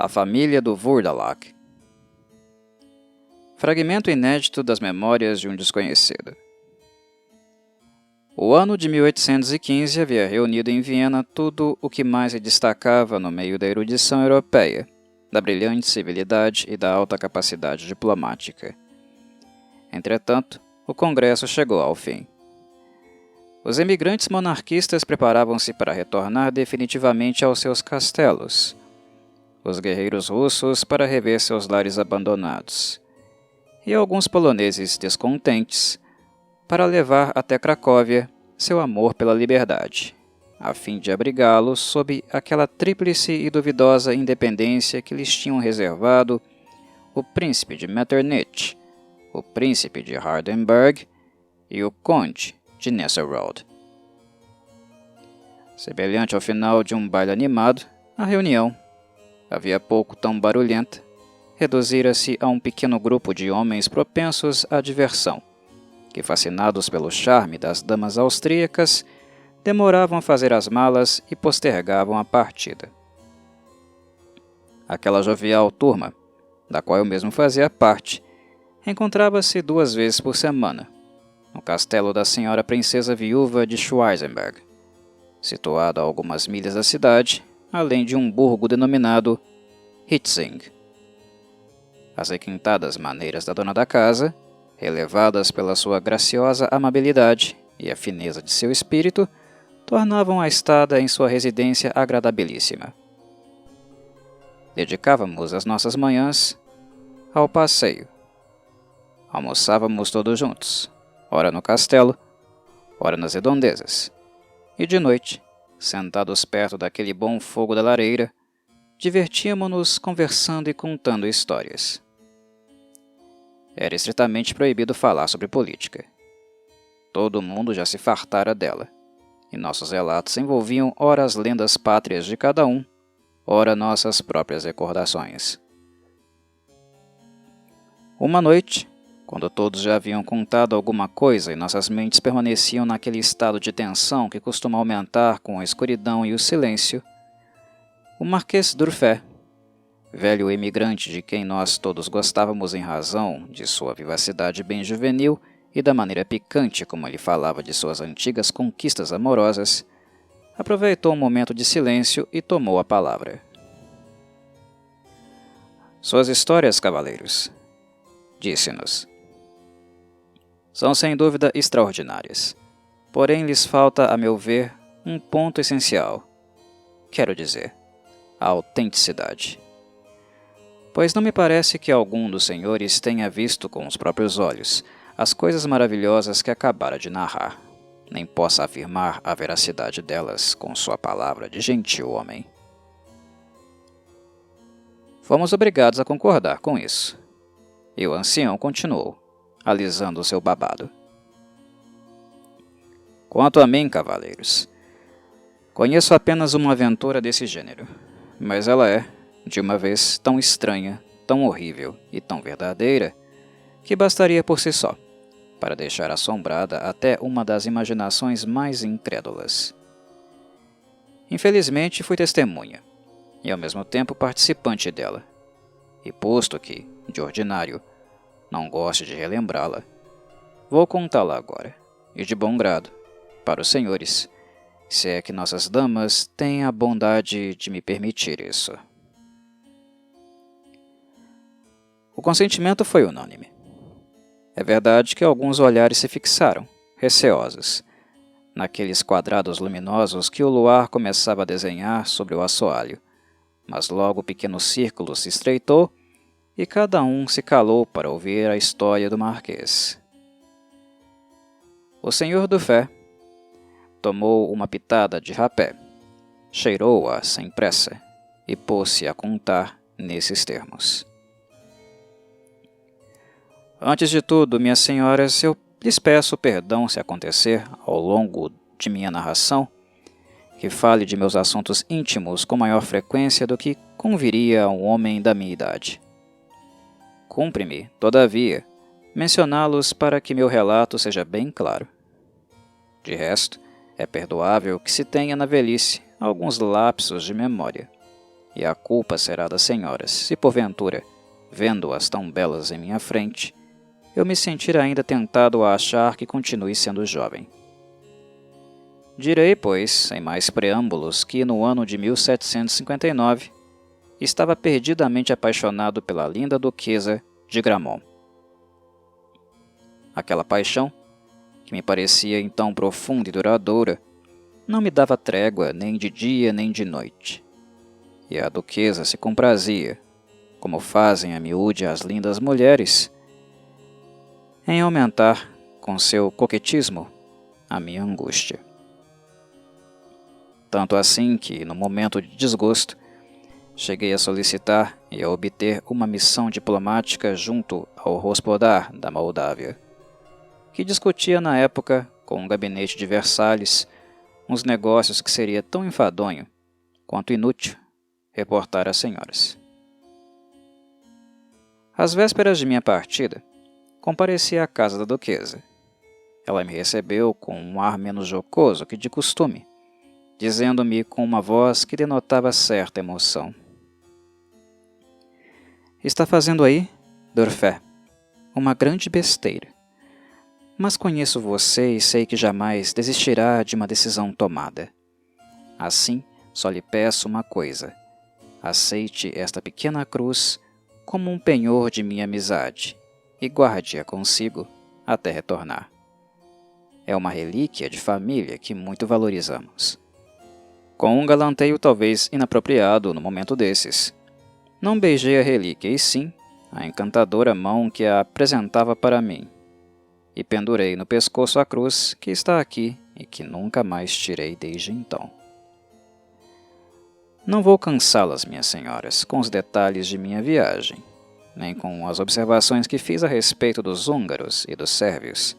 A família do Vurdalak. Fragmento inédito das memórias de um desconhecido. O ano de 1815 havia reunido em Viena tudo o que mais se destacava no meio da erudição europeia, da brilhante civilidade e da alta capacidade diplomática. Entretanto, o Congresso chegou ao fim. Os emigrantes monarquistas preparavam-se para retornar definitivamente aos seus castelos, os guerreiros russos para rever seus lares abandonados, e alguns poloneses descontentes para levar até Cracóvia seu amor pela liberdade, a fim de abrigá-los sob aquela tríplice e duvidosa independência que lhes tinham reservado o príncipe de Metternich, o príncipe de Hardenberg e o conde de Nesselrode. Semelhante ao final de um baile animado, a reunião, havia pouco tão barulhenta, reduzira-se a um pequeno grupo de homens propensos à diversão, que, fascinados pelo charme das damas austríacas, demoravam a fazer as malas e postergavam a partida. Aquela jovial turma, da qual eu mesmo fazia parte, encontrava-se 2 vezes por semana, no castelo da senhora princesa viúva de Schwarzenberg, situado a algumas milhas da cidade, além de um burgo denominado Hietzing. As requintadas maneiras da dona da casa, relevadas pela sua graciosa amabilidade e a fineza de seu espírito, tornavam a estada em sua residência agradabilíssima. Dedicávamos as nossas manhãs ao passeio. Almoçávamos todos juntos, ora no castelo, ora nas redondezas, e de noite, sentados perto daquele bom fogo da lareira, divertíamos-nos conversando e contando histórias. Era estritamente proibido falar sobre política. Todo mundo já se fartara dela, e nossos relatos envolviam ora as lendas pátrias de cada um, ora nossas próprias recordações. Uma noite, quando todos já haviam contado alguma coisa e nossas mentes permaneciam naquele estado de tensão que costuma aumentar com a escuridão e o silêncio, o Marquês d'Urfé, velho imigrante de quem nós todos gostávamos em razão de sua vivacidade bem juvenil e da maneira picante como ele falava de suas antigas conquistas amorosas, aproveitou um momento de silêncio e tomou a palavra. Suas histórias, cavaleiros, disse-nos, são sem dúvida extraordinárias, porém lhes falta, a meu ver, um ponto essencial. Quero dizer, a autenticidade. Pois não me parece que algum dos senhores tenha visto com os próprios olhos as coisas maravilhosas que acabara de narrar, nem possa afirmar a veracidade delas com sua palavra de gentil homem. Fomos obrigados a concordar com isso, e o ancião continuou, alisando seu babado. Quanto a mim, cavaleiros, conheço apenas uma aventura desse gênero, mas ela é, de uma vez, tão estranha, tão horrível e tão verdadeira, que bastaria por si só, para deixar assombrada até uma das imaginações mais incrédulas. Infelizmente, fui testemunha, e ao mesmo tempo participante dela, e posto que, de ordinário, não gosto de relembrá-la, vou contá-la agora, e de bom grado, para os senhores, se é que nossas damas têm a bondade de me permitir isso. O consentimento foi unânime. É verdade que alguns olhares se fixaram, receosos, naqueles quadrados luminosos que o luar começava a desenhar sobre o assoalho, mas logo o pequeno círculo se estreitou e cada um se calou para ouvir a história do Marquês. O senhor d'Urfé tomou uma pitada de rapé, cheirou-a sem pressa e pôs-se a contar nesses termos. Antes de tudo, minhas senhoras, eu lhes peço perdão se acontecer, ao longo de minha narração, que fale de meus assuntos íntimos com maior frequência do que conviria a um homem da minha idade. Cumpre-me, todavia, mencioná-los para que meu relato seja bem claro. De resto, é perdoável que se tenha na velhice alguns lapsos de memória, e a culpa será das senhoras, se porventura, vendo-as tão belas em minha frente, eu me sentir ainda tentado a achar que continue sendo jovem. Direi, pois, sem mais preâmbulos, que no ano de 1759 estava perdidamente apaixonado pela linda duquesa de Gramont. Aquela paixão, que me parecia então profunda e duradoura, não me dava trégua nem de dia nem de noite. E a duquesa se comprazia, como fazem a miúde as lindas mulheres, em aumentar, com seu coquetismo, a minha angústia. Tanto assim que, no momento de desgosto, cheguei a solicitar e a obter uma missão diplomática junto ao Hospodar da Moldávia, que discutia na época, com o gabinete de Versalhes, uns negócios que seria tão enfadonho quanto inútil reportar às senhoras. Às vésperas de minha partida, compareci à casa da duquesa. Ela me recebeu com um ar menos jocoso que de costume, dizendo-me com uma voz que denotava certa emoção: "Está fazendo aí, Dorfé, uma grande besteira. Mas conheço você e sei que jamais desistirá de uma decisão tomada. Assim, só lhe peço uma coisa: aceite esta pequena cruz como um penhor de minha amizade e guarde-a consigo até retornar. É uma relíquia de família que muito valorizamos." Com um galanteio talvez inapropriado no momento desses, não beijei a relíquia, e sim a encantadora mão que a apresentava para mim, e pendurei no pescoço a cruz que está aqui e que nunca mais tirei desde então. Não vou cansá-las, minhas senhoras, com os detalhes de minha viagem, nem com as observações que fiz a respeito dos húngaros e dos sérvios,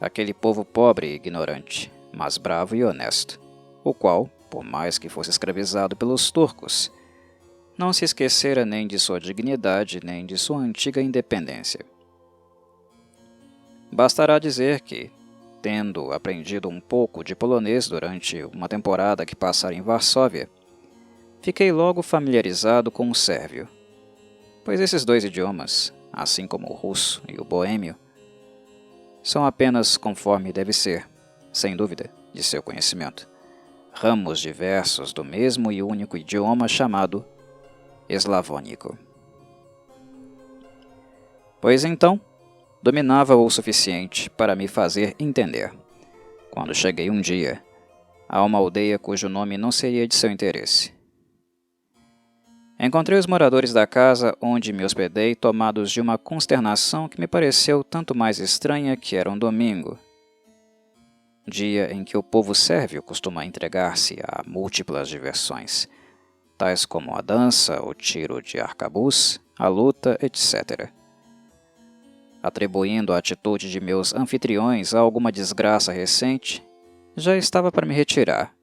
aquele povo pobre e ignorante, mas bravo e honesto, o qual, por mais que fosse escravizado pelos turcos, não se esquecera nem de sua dignidade nem de sua antiga independência. Bastará dizer que, tendo aprendido um pouco de polonês durante uma temporada que passara em Varsóvia, fiquei logo familiarizado com o sérvio, pois esses dois idiomas, assim como o russo e o boêmio, são apenas conforme deve ser, sem dúvida, de seu conhecimento, ramos diversos do mesmo e único idioma chamado eslavônico. Pois então, dominava-o o suficiente para me fazer entender, quando cheguei um dia a uma aldeia cujo nome não seria de seu interesse. Encontrei os moradores da casa onde me hospedei tomados de uma consternação que me pareceu tanto mais estranha que era um domingo, dia em que o povo sérvio costuma entregar-se a múltiplas diversões, tais como a dança, o tiro de arcabuz, a luta, etc. Atribuindo a atitude de meus anfitriões a alguma desgraça recente, já estava para me retirar,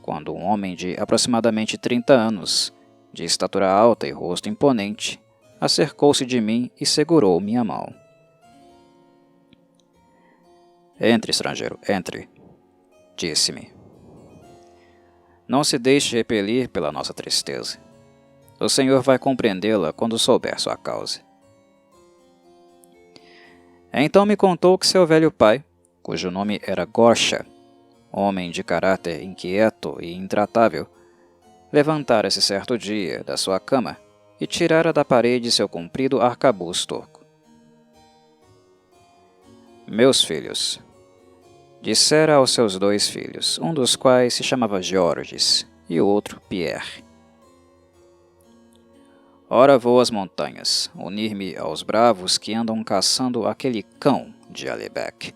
quando um homem de aproximadamente 30 anos, de estatura alta e rosto imponente, acercou-se de mim e segurou minha mão. "Entre, estrangeiro, entre", disse-me. "Não se deixe repelir pela nossa tristeza. O senhor vai compreendê-la quando souber sua causa." Então me contou que seu velho pai, cujo nome era Gorsha, homem de caráter inquieto e intratável, levantara-se certo dia da sua cama e tirara da parede seu comprido arcabuz turco. "Meus filhos", dissera aos seus 2 filhos, um dos quais se chamava Georges e o outro Pierre. "Ora vou às montanhas, unir-me aos bravos que andam caçando aquele cão de Alibek."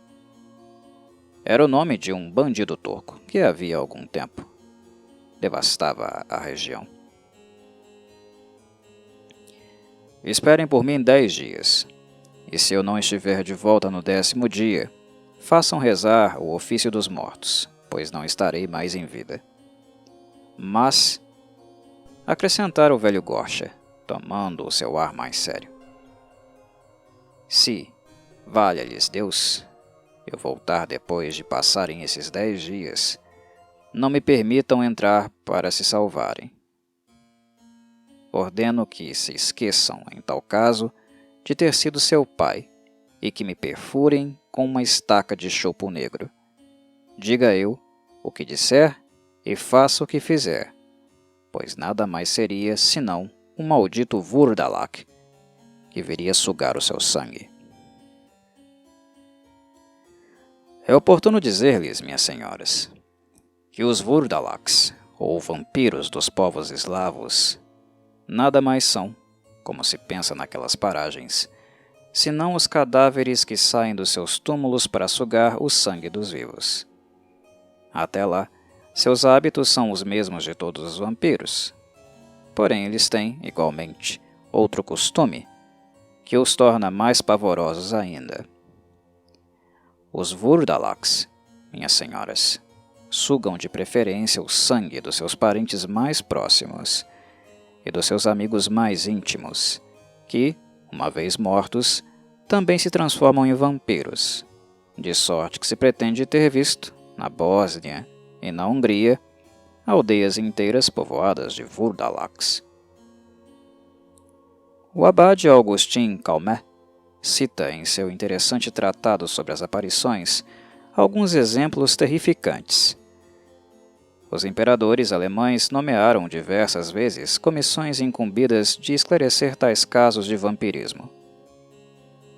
Era o nome de um bandido turco que havia algum tempo devastava a região. "Esperem por mim 10 dias, e se eu não estiver de volta no 10º dia, façam rezar o ofício dos mortos, pois não estarei mais em vida." "Mas", acrescentara o velho Gorsha, tomando o seu ar mais sério, "se, valha-lhes Deus, eu voltar depois de passarem esses 10 dias, não me permitam entrar para se salvarem. ordeno que se esqueçam, em tal caso, de ter sido seu pai, e que me perfurem com uma estaca de chopo negro. Diga eu o que disser e faça o que fizer, pois nada mais seria senão um maldito Vurdalak, que viria sugar o seu sangue. É oportuno dizer-lhes, minhas senhoras, que os Vurdalaks, ou vampiros dos povos eslavos, nada mais são, como se pensa naquelas paragens, senão os cadáveres que saem dos seus túmulos para sugar o sangue dos vivos. Até lá, seus hábitos são os mesmos de todos os vampiros. Porém, eles têm, igualmente, outro costume, que os torna mais pavorosos ainda. Os Vurdalaks, minhas senhoras, sugam de preferência o sangue dos seus parentes mais próximos e dos seus amigos mais íntimos, que, uma vez mortos, também se transformam em vampiros, de sorte que se pretende ter visto, na Bósnia e na Hungria, aldeias inteiras povoadas de Vurdalaks. O abade Augustin Calmet cita em seu interessante tratado sobre as aparições alguns exemplos terrificantes. Os imperadores alemães nomearam diversas vezes comissões incumbidas de esclarecer tais casos de vampirismo.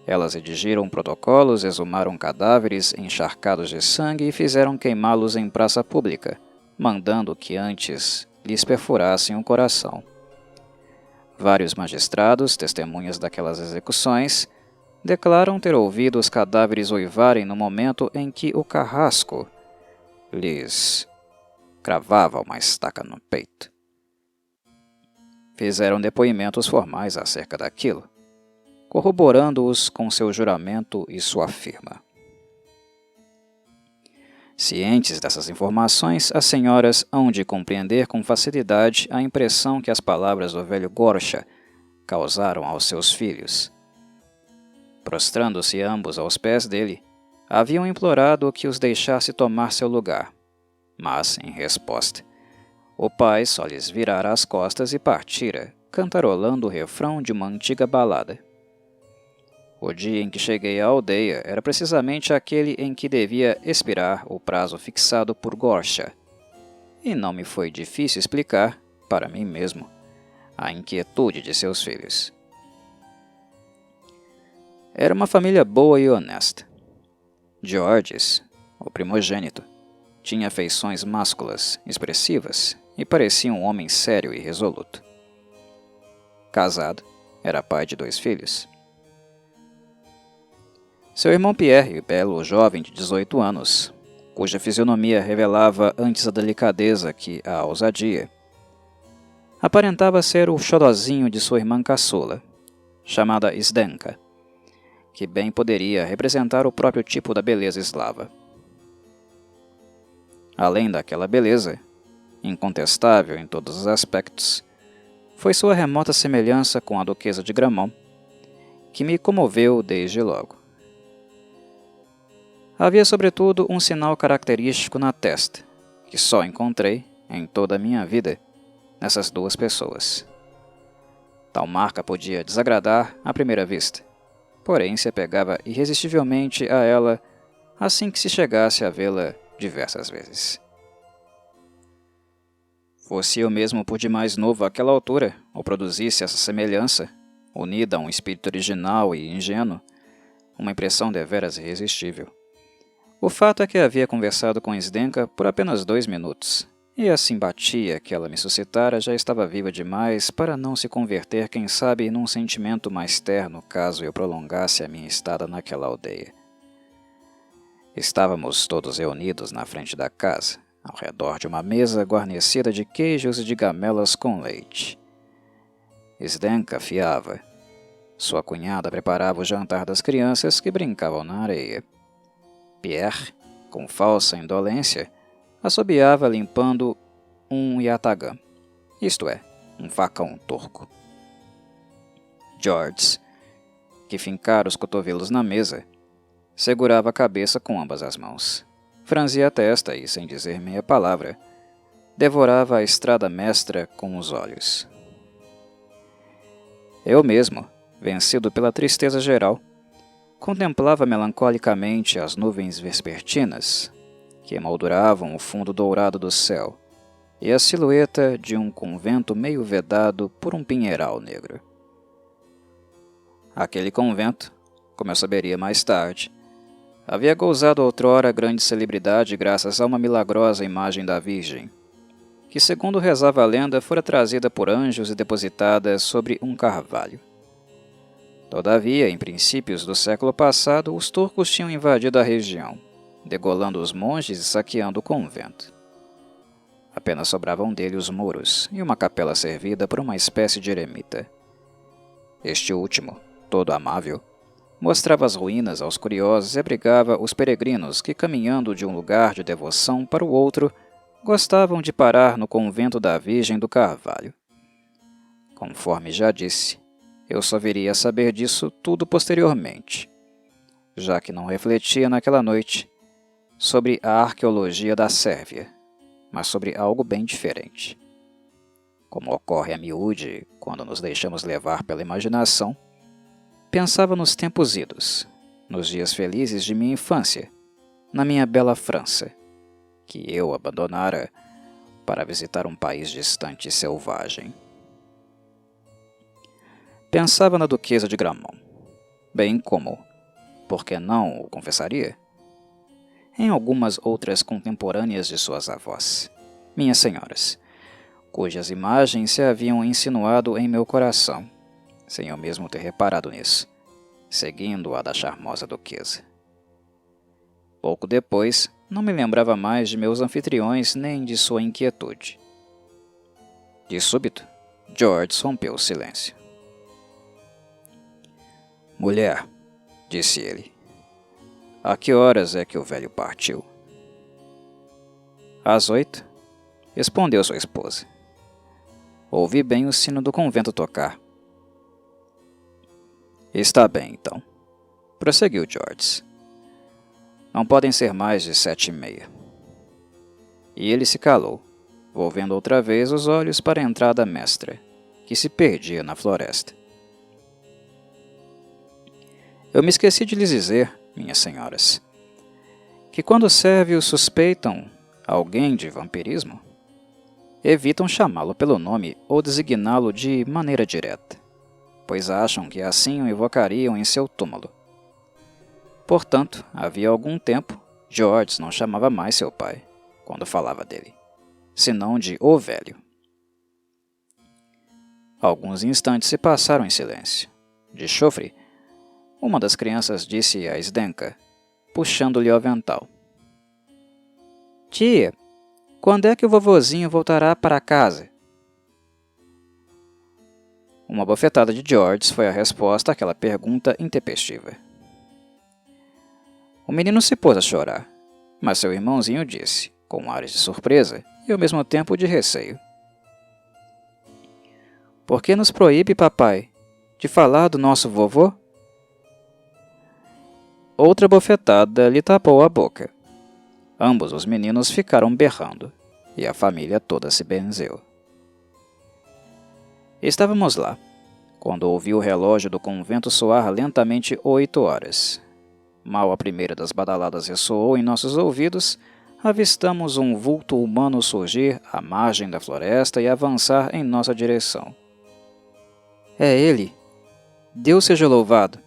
Elas redigiram protocolos, exumaram cadáveres encharcados de sangue e fizeram queimá-los em praça pública, mandando que antes lhes perfurassem o coração. Vários magistrados, testemunhas daquelas execuções, declaram ter ouvido os cadáveres uivarem no momento em que o carrasco lhes cravava uma estaca no peito. Fizeram depoimentos formais acerca daquilo, corroborando-os com seu juramento e sua firma. Cientes dessas informações, as senhoras hão de compreender com facilidade a impressão que as palavras do velho Gorsha causaram aos seus filhos. Prostrando-se ambos aos pés dele, haviam implorado que os deixasse tomar seu lugar, mas, em resposta, o pai só lhes virara as costas e partira, cantarolando o refrão de uma antiga balada. O dia em que cheguei à aldeia era precisamente aquele em que devia expirar o prazo fixado por Gorsha, e não me foi difícil explicar, para mim mesmo, a inquietude de seus filhos. Era uma família boa e honesta. Georges, o primogênito, tinha feições másculas, expressivas, e parecia um homem sério e resoluto. Casado, era pai de 2 filhos. Seu irmão Pierre, belo jovem de 18 anos, cuja fisionomia revelava antes a delicadeza que a ousadia, aparentava ser o xodozinho de sua irmã caçula, chamada Zdenka, que bem poderia representar o próprio tipo da beleza eslava. Além daquela beleza, incontestável em todos os aspectos, foi sua remota semelhança com a duquesa de Gramont, que me comoveu desde logo. Havia, sobretudo, um sinal característico na testa, que só encontrei, em toda a minha vida, nessas 2 pessoas. Tal marca podia desagradar à primeira vista, porém se apegava irresistivelmente a ela assim que se chegasse a vê-la diversas vezes. Fosse eu mesmo por demais novo àquela altura, ou produzisse essa semelhança, unida a um espírito original e ingênuo, uma impressão deveras irresistível. O fato é que havia conversado com Zdenka por apenas 2 minutos, e a simpatia que ela me suscitara já estava viva demais para não se converter, quem sabe, num sentimento mais terno caso eu prolongasse a minha estada naquela aldeia. Estávamos todos reunidos na frente da casa, ao redor de uma mesa guarnecida de queijos e de gamelas com leite. Zdenka fiava. Sua cunhada preparava o jantar das crianças que brincavam na areia. Pierre, com falsa indolência, assobiava limpando um yatagã, isto é, um facão turco. Georges, que fincara os cotovelos na mesa, segurava a cabeça com ambas as mãos, franzia a testa e, sem dizer meia palavra, devorava a estrada mestra com os olhos. Eu mesmo, vencido pela tristeza geral, contemplava melancolicamente as nuvens vespertinas que emolduravam o fundo dourado do céu e a silhueta de um convento meio vedado por um pinheiral negro. Aquele convento, como eu saberia mais tarde, havia gozado outrora grande celebridade graças a uma milagrosa imagem da Virgem, que, segundo rezava a lenda, fora trazida por anjos e depositada sobre um carvalho. Todavia, em princípios do século passado, os turcos tinham invadido a região, degolando os monges e saqueando o convento. Apenas sobravam dele os muros e uma capela servida por uma espécie de eremita. Este último, todo amável, mostrava as ruínas aos curiosos e abrigava os peregrinos que, caminhando de um lugar de devoção para o outro, gostavam de parar no convento da Virgem do Carvalho. Conforme já disse, eu só viria a saber disso tudo posteriormente, já que não refletia naquela noite sobre a arqueologia da Sérvia, mas sobre algo bem diferente. Como ocorre a miúde quando nos deixamos levar pela imaginação, pensava nos tempos idos, nos dias felizes de minha infância, na minha bela França, que eu abandonara para visitar um país distante e selvagem. Pensava na duquesa de Gramont, bem como, por que não o confessaria? Em algumas outras contemporâneas de suas avós, minhas senhoras, cujas imagens se haviam insinuado em meu coração, sem eu mesmo ter reparado nisso, seguindo a da charmosa duquesa. Pouco depois, não me lembrava mais de meus anfitriões nem de sua inquietude. De súbito, George rompeu o silêncio. "Mulher", disse ele, "a que horas é que o velho partiu?" "Às 8", respondeu sua esposa. "Ouvi bem o sino do convento tocar." "Está bem, então", prosseguiu George. "Não podem ser mais de 7:30. E ele se calou, volvendo outra vez os olhos para a entrada mestra, que se perdia na floresta. Eu me esqueci de lhes dizer, minhas senhoras, que quando os sérvios suspeitam alguém de vampirismo, evitam chamá-lo pelo nome ou designá-lo de maneira direta, pois acham que assim o evocariam em seu túmulo. Portanto, havia algum tempo, George não chamava mais seu pai, quando falava dele, senão de o velho. Alguns instantes se passaram em silêncio. De chofre, uma das crianças disse a Zdenka, puxando-lhe o avental: "Tia, quando é que o vovozinho voltará para casa?" Uma bofetada de George foi a resposta àquela pergunta intempestiva. O menino se pôs a chorar, mas seu irmãozinho disse, com ares de surpresa e ao mesmo tempo de receio: "Por que nos proíbe, papai, de falar do nosso vovô?" Outra bofetada lhe tapou a boca. Ambos os meninos ficaram berrando, e a família toda se benzeu. Estávamos lá, quando ouvi o relógio do convento soar lentamente 8 horas. Mal a primeira das badaladas ressoou em nossos ouvidos, avistamos um vulto humano surgir à margem da floresta e avançar em nossa direção. "É ele! Deus seja louvado!"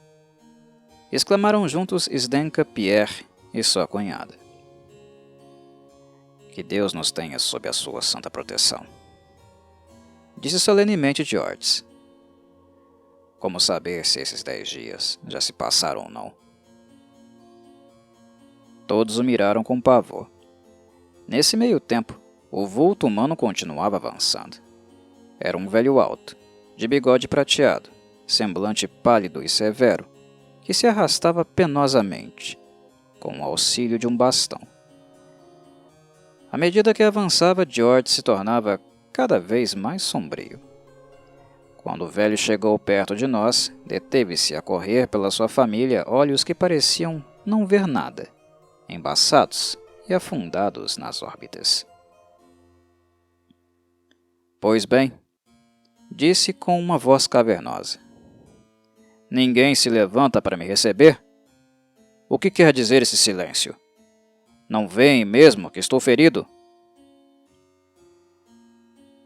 exclamaram juntos Zdenka, Pierre e sua cunhada. "Que Deus nos tenha sob a sua santa proteção", disse solenemente George. Como saber se esses 10 dias já se passaram ou não? Todos o miraram com pavor. Nesse meio tempo, o vulto humano continuava avançando. Era um velho alto, de bigode prateado, semblante pálido e severo, que se arrastava penosamente, com o auxílio de um bastão. À medida que avançava, George se tornava cada vez mais sombrio. Quando o velho chegou perto de nós, deteve-se a correr pela sua família olhos que pareciam não ver nada, embaçados e afundados nas órbitas. "Pois bem", disse com uma voz cavernosa, Ninguém se levanta para me receber? O que quer dizer esse silêncio? Não veem mesmo que estou ferido?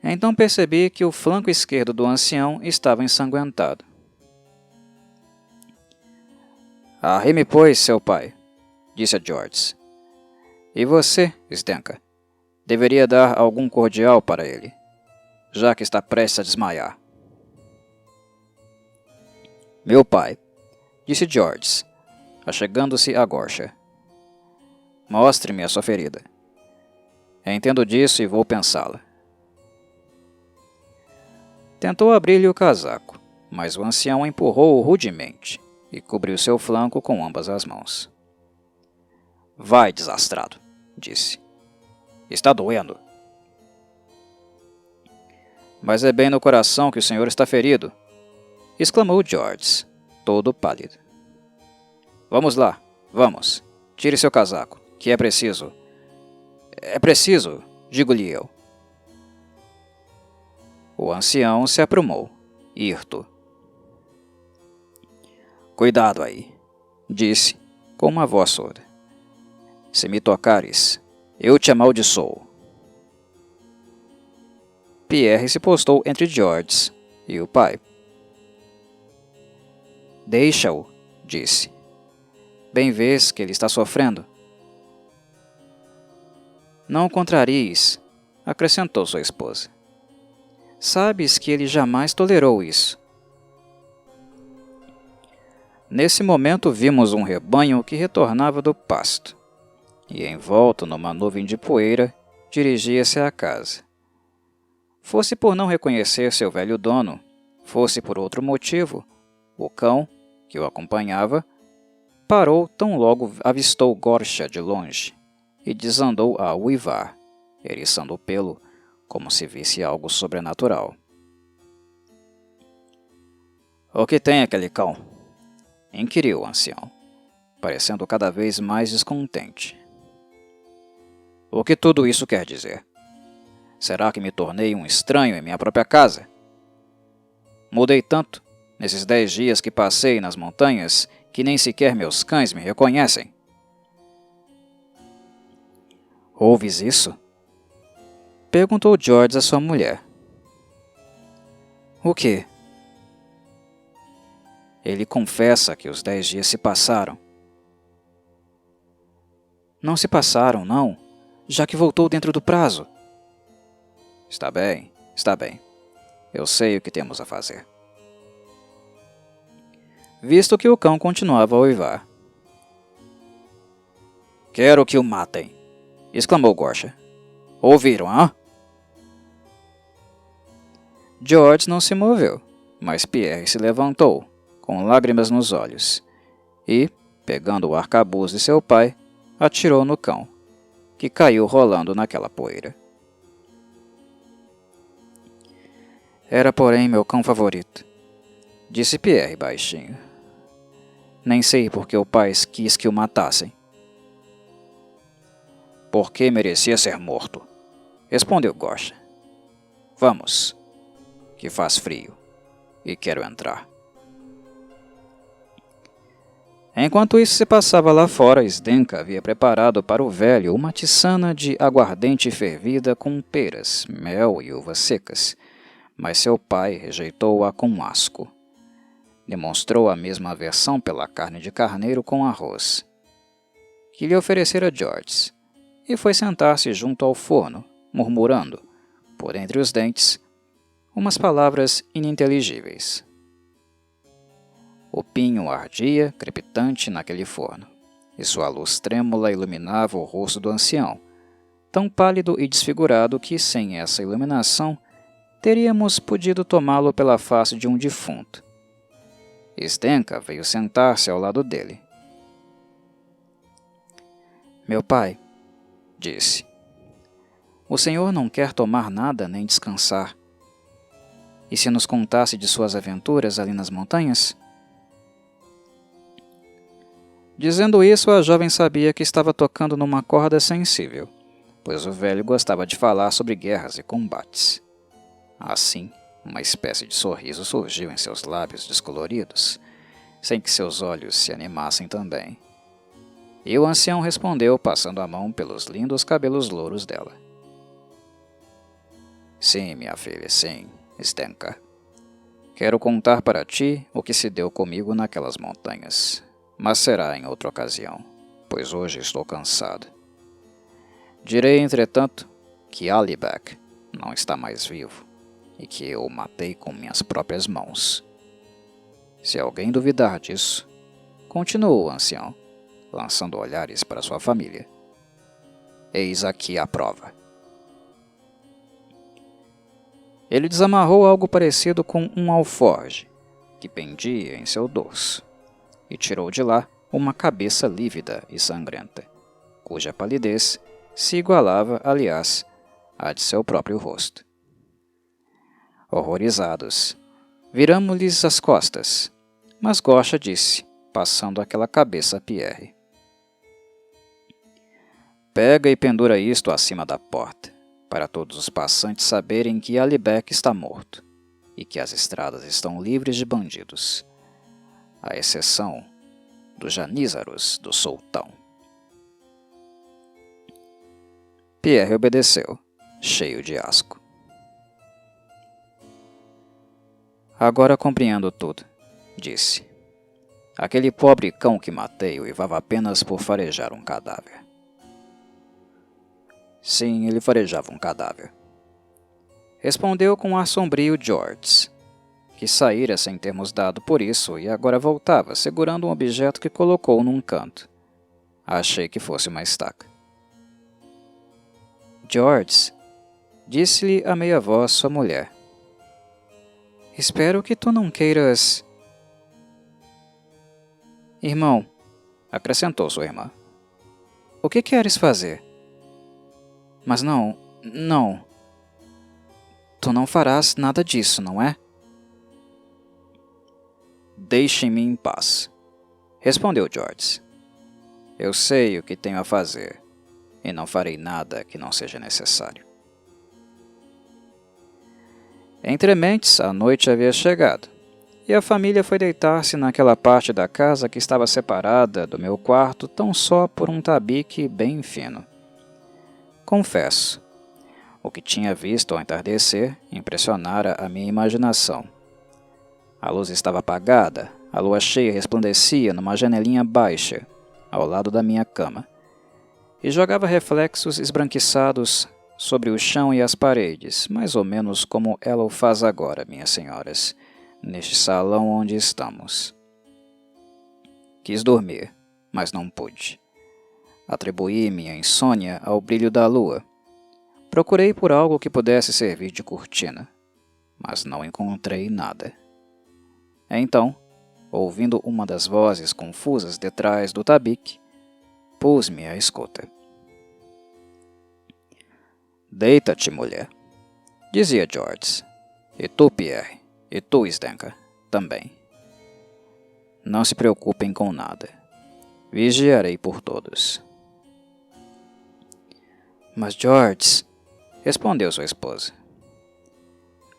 Então percebi que o flanco esquerdo do ancião estava ensanguentado. Arrime, pois, seu pai, disse a George. E você, Zdenka, deveria dar algum cordial para ele, já que está prestes a desmaiar. Meu pai, disse George, achegando-se a Gorsha. Mostre-me a sua ferida. Entendo disso e vou pensá-la. Tentou abrir-lhe o casaco, mas o ancião empurrou-o rudemente e cobriu seu flanco com ambas as mãos. Vai, desastrado, disse. Está doendo. Mas é bem no coração que o senhor está ferido, exclamou George, todo pálido. Vamos lá, vamos. Tire seu casaco, que é preciso. É preciso, digo-lhe eu. O ancião se aprumou, hirto. Cuidado aí, disse, com uma voz surda. Se me tocares, eu te amaldiçoo. Pierre se postou entre George e o pai. Deixa-o, disse. Bem vês que ele está sofrendo. Não o contraries, acrescentou sua esposa. Sabes que ele jamais tolerou isso. Nesse momento vimos um rebanho que retornava do pasto, e envolto numa nuvem de poeira, dirigia-se à casa. Fosse por não reconhecer seu velho dono, fosse por outro motivo, o cão, que o acompanhava, parou tão logo avistou Gorsha de longe e desandou a uivar, eriçando o pelo, como se visse algo sobrenatural. O que tem aquele cão? Inquiriu o ancião, parecendo cada vez mais descontente. O que tudo isso quer dizer? Será que me tornei um estranho em minha própria casa? Mudei tanto, nesses 10 dias que passei nas montanhas, que nem sequer meus cães me reconhecem. Ouves isso? Perguntou George a sua mulher. O quê? Ele confessa que os 10 dias se passaram. Não se passaram, não, já que voltou dentro do prazo. Está bem, está bem. Eu sei o que temos a fazer. Visto que o cão continuava a uivar. Quero que o matem, exclamou Gorsha. Ouviram, hã? George não se moveu, mas Pierre se levantou, com lágrimas nos olhos, e, pegando o arcabuz de seu pai, atirou no cão, que caiu rolando naquela poeira. Era, porém, meu cão favorito, disse Pierre baixinho. Nem sei por que o pai quis que o matassem. Porque merecia ser morto, respondeu Gorsha. Vamos, que faz frio, e quero entrar. Enquanto isso se passava lá fora, Zdenka havia preparado para o velho uma tiçana de aguardente fervida com peras, mel e uvas secas, mas seu pai rejeitou-a com asco. Demonstrou a mesma aversão pela carne de carneiro com arroz, que lhe oferecera George, e foi sentar-se junto ao forno, murmurando, por entre os dentes, umas palavras ininteligíveis. O pinho ardia, crepitante, naquele forno, e sua luz trêmula iluminava o rosto do ancião, tão pálido e desfigurado que, sem essa iluminação, teríamos podido tomá-lo pela face de um defunto. Zdenka veio sentar-se ao lado dele. Meu pai, disse, o senhor não quer tomar nada nem descansar. E se nos contasse de suas aventuras ali nas montanhas? Dizendo isso, a jovem sabia que estava tocando numa corda sensível, pois o velho gostava de falar sobre guerras e combates. Assim, uma espécie de sorriso surgiu em seus lábios descoloridos, sem que seus olhos se animassem também. E o ancião respondeu, passando a mão pelos lindos cabelos louros dela. Sim, minha filha, sim, Zdenka. Quero contar para ti o que se deu comigo naquelas montanhas, mas será em outra ocasião, pois hoje estou cansado. Direi, entretanto, que Alibek não está mais vivo e que eu o matei com minhas próprias mãos. Se alguém duvidar disso, continuou o ancião, lançando olhares para sua família. Eis aqui a prova. Ele desamarrou algo parecido com um alforje, que pendia em seu dorso, e tirou de lá uma cabeça lívida e sangrenta, cuja palidez se igualava, aliás, à de seu próprio rosto. Horrorizados, viramo-lhes as costas, mas Gosha disse, passando aquela cabeça a Pierre. Pega e pendura isto acima da porta, para todos os passantes saberem que Alibek está morto e que as estradas estão livres de bandidos, à exceção dos janízaros do sultão. Pierre obedeceu, cheio de asco. Agora compreendo tudo, disse. Aquele pobre cão que matei uivava apenas por farejar um cadáver. Sim, ele farejava um cadáver. Respondeu com um ar sombrio George, que saíra sem termos dado por isso e agora voltava, segurando um objeto que colocou num canto. Achei que fosse uma estaca. George, disse-lhe a meia voz sua mulher. Espero que tu não queiras... Irmão, acrescentou sua irmã. O que queres fazer? Mas não. Tu não farás nada disso, não é? Deixem-me em paz, respondeu George. Eu sei o que tenho a fazer, e não farei nada que não seja necessário. Entre mentes, a noite havia chegado, e a família foi deitar-se naquela parte da casa que estava separada do meu quarto tão só por um tabique bem fino. Confesso, o que tinha visto ao entardecer impressionara a minha imaginação. A luz estava apagada, a lua cheia resplandecia numa janelinha baixa, ao lado da minha cama, e jogava reflexos esbranquiçados sobre o chão e as paredes, mais ou menos como ela o faz agora, minhas senhoras, neste salão onde estamos. Quis dormir, mas não pude. Atribuí minha insônia ao brilho da lua. Procurei por algo que pudesse servir de cortina, mas não encontrei nada. Então, ouvindo uma das vozes confusas detrás do tabique, pus-me à escuta. Deita-te, mulher, dizia George. E tu, Pierre, e tu, Zdenka, também. Não se preocupem com nada. Vigiarei por todos. Mas, George, respondeu sua esposa.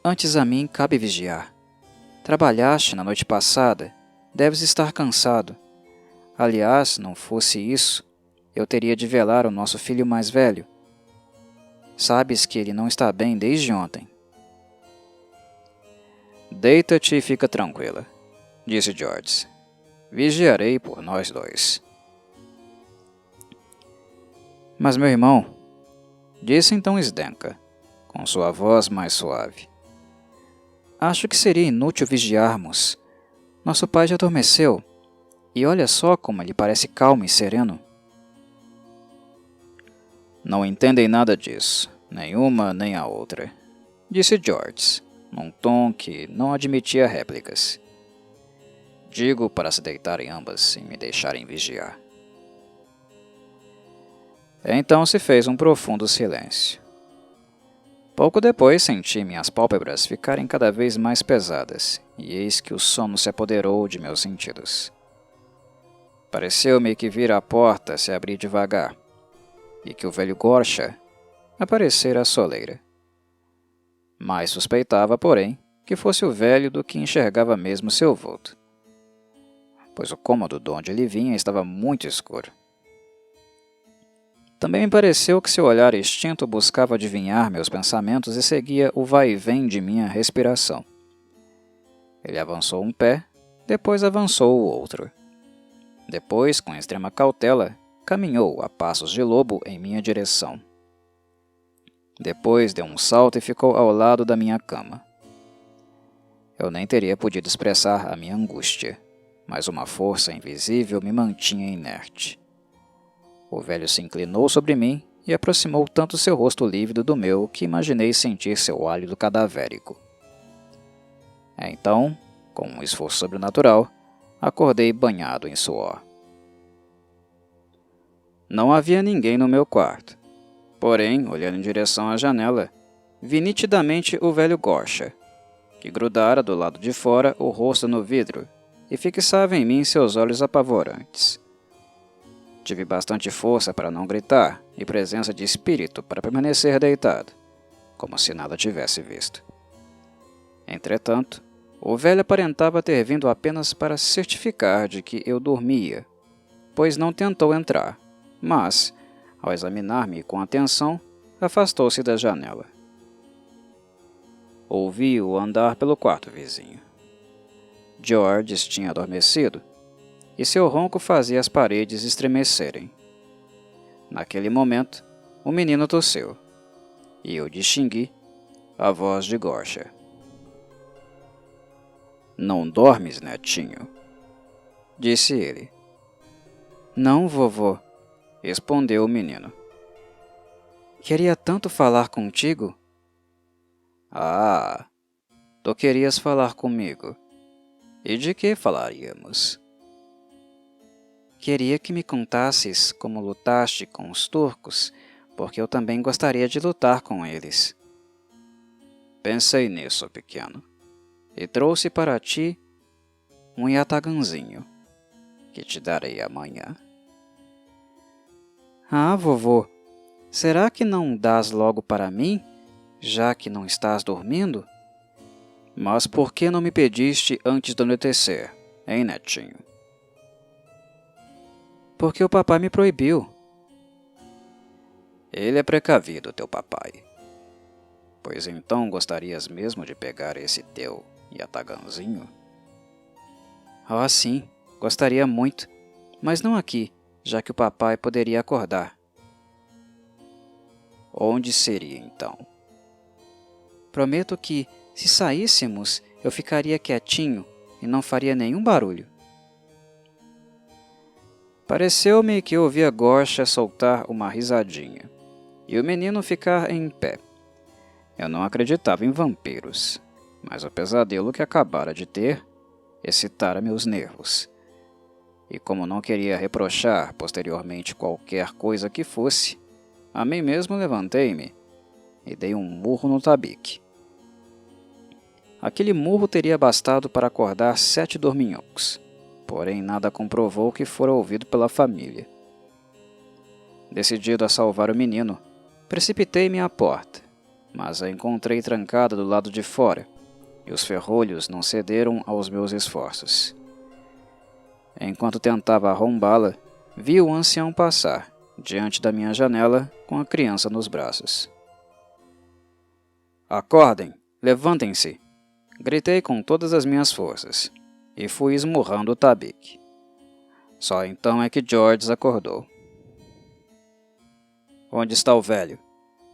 Antes a mim cabe vigiar. Trabalhaste na noite passada, deves estar cansado. Aliás, não fosse isso, eu teria de velar o nosso filho mais velho. Sabes que ele não está bem desde ontem. Deita-te e fica tranquila, disse George. Vigiarei por nós dois. Mas meu irmão, disse então Zdenka, com sua voz mais suave. Acho que seria inútil vigiarmos. Nosso pai já adormeceu, e olha só como ele parece calmo e sereno. Não entendem nada disso, nem uma nem a outra, disse George, num tom que não admitia réplicas. Digo para se deitarem ambas e me deixarem vigiar. Então se fez um profundo silêncio. Pouco depois senti minhas pálpebras ficarem cada vez mais pesadas, e eis que o sono se apoderou de meus sentidos. Pareceu-me que vira a porta se abrir devagar, e que o velho Gosha aparecera à soleira. Mais suspeitava, porém, que fosse o velho do que enxergava mesmo seu vulto. pois o cômodo de onde ele vinha estava muito escuro. Também me pareceu que seu olhar extinto buscava adivinhar meus pensamentos e seguia o vai-vem de minha respiração. Ele avançou um pé, depois avançou o outro. Depois, com extrema cautela, caminhou a passos de lobo em minha direção. Depois deu um salto e ficou ao lado da minha cama. Eu nem teria podido expressar a minha angústia, mas uma força invisível me mantinha inerte. O velho se inclinou sobre mim e aproximou tanto seu rosto lívido do meu que imaginei sentir seu hálito cadavérico. Então, com um esforço sobrenatural, acordei banhado em suor. Não havia ninguém no meu quarto. Porém, olhando em direção à janela, vi nitidamente o velho Gorsha, que grudara do lado de fora o rosto no vidro e fixava em mim seus olhos apavorantes. Tive bastante força para não gritar e presença de espírito para permanecer deitado, como se nada tivesse visto. Entretanto, o velho aparentava ter vindo apenas para certificar de que eu dormia, pois não tentou entrar, mas, ao examinar-me com atenção, afastou-se da janela. Ouvi-o andar pelo quarto vizinho. George tinha adormecido, e seu ronco fazia as paredes estremecerem. Naquele momento, o menino tossiu, e eu distingui a voz de Gorsha. "Não dormes, netinho?" disse ele. "Não, vovô", respondeu o menino. "Queria tanto falar contigo." "Ah, tu querias falar comigo. E de que falaríamos?" "Queria que me contasses como lutaste com os turcos, porque eu também gostaria de lutar com eles." "Pensei nisso, pequeno, e trouxe para ti um yataganzinho, que te darei amanhã." "Ah, vovô, será que não dás logo para mim, já que não estás dormindo?" "Mas por que não me pediste antes do anoitecer, hein, netinho?" "Porque o papai me proibiu." "Ele é precavido, teu papai. Pois então gostarias mesmo de pegar esse teu yataganzinho?" "Ah, sim, gostaria muito, mas não aqui, já que o papai poderia acordar." "Onde seria então?" "Prometo que, se saíssemos, eu ficaria quietinho e não faria nenhum barulho." Pareceu-me que ouvia Gorsha soltar uma risadinha, e o menino ficar em pé. Eu não acreditava em vampiros, mas o pesadelo que acabara de ter excitara meus nervos. E como não queria reprochar posteriormente qualquer coisa que fosse, a mim mesmo levantei-me e dei um murro no tabique. Aquele murro teria bastado para acordar 7 dorminhocos, porém nada comprovou que fora ouvido pela família. Decidido a salvar o menino, precipitei-me à porta, mas a encontrei trancada do lado de fora, e os ferrolhos não cederam aos meus esforços. Enquanto tentava arrombá-la, vi o ancião passar, diante da minha janela, com a criança nos braços. "Acordem! Levantem-se!" Gritei com todas as minhas forças, e fui esmurrando o tabique. Só então é que George acordou. "Onde está o velho?"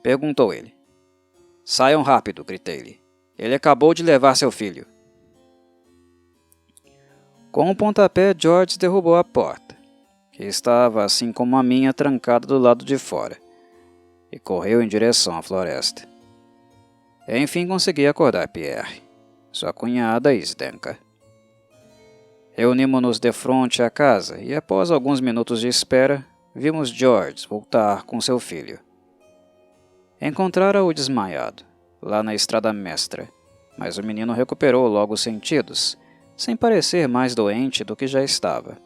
perguntou ele. "Saiam rápido!" gritei-lhe. "Ele acabou de levar seu filho." Com um pontapé, George derrubou a porta, que estava, assim como a minha, trancada do lado de fora, e correu em direção à floresta. Enfim consegui acordar Pierre, sua cunhada e Zdenka. Reunimos-nos defronte à casa e, após alguns minutos de espera, vimos George voltar com seu filho. Encontrara-o desmaiado, lá na estrada mestra, mas o menino recuperou logo os sentidos, sem parecer mais doente do que já estava.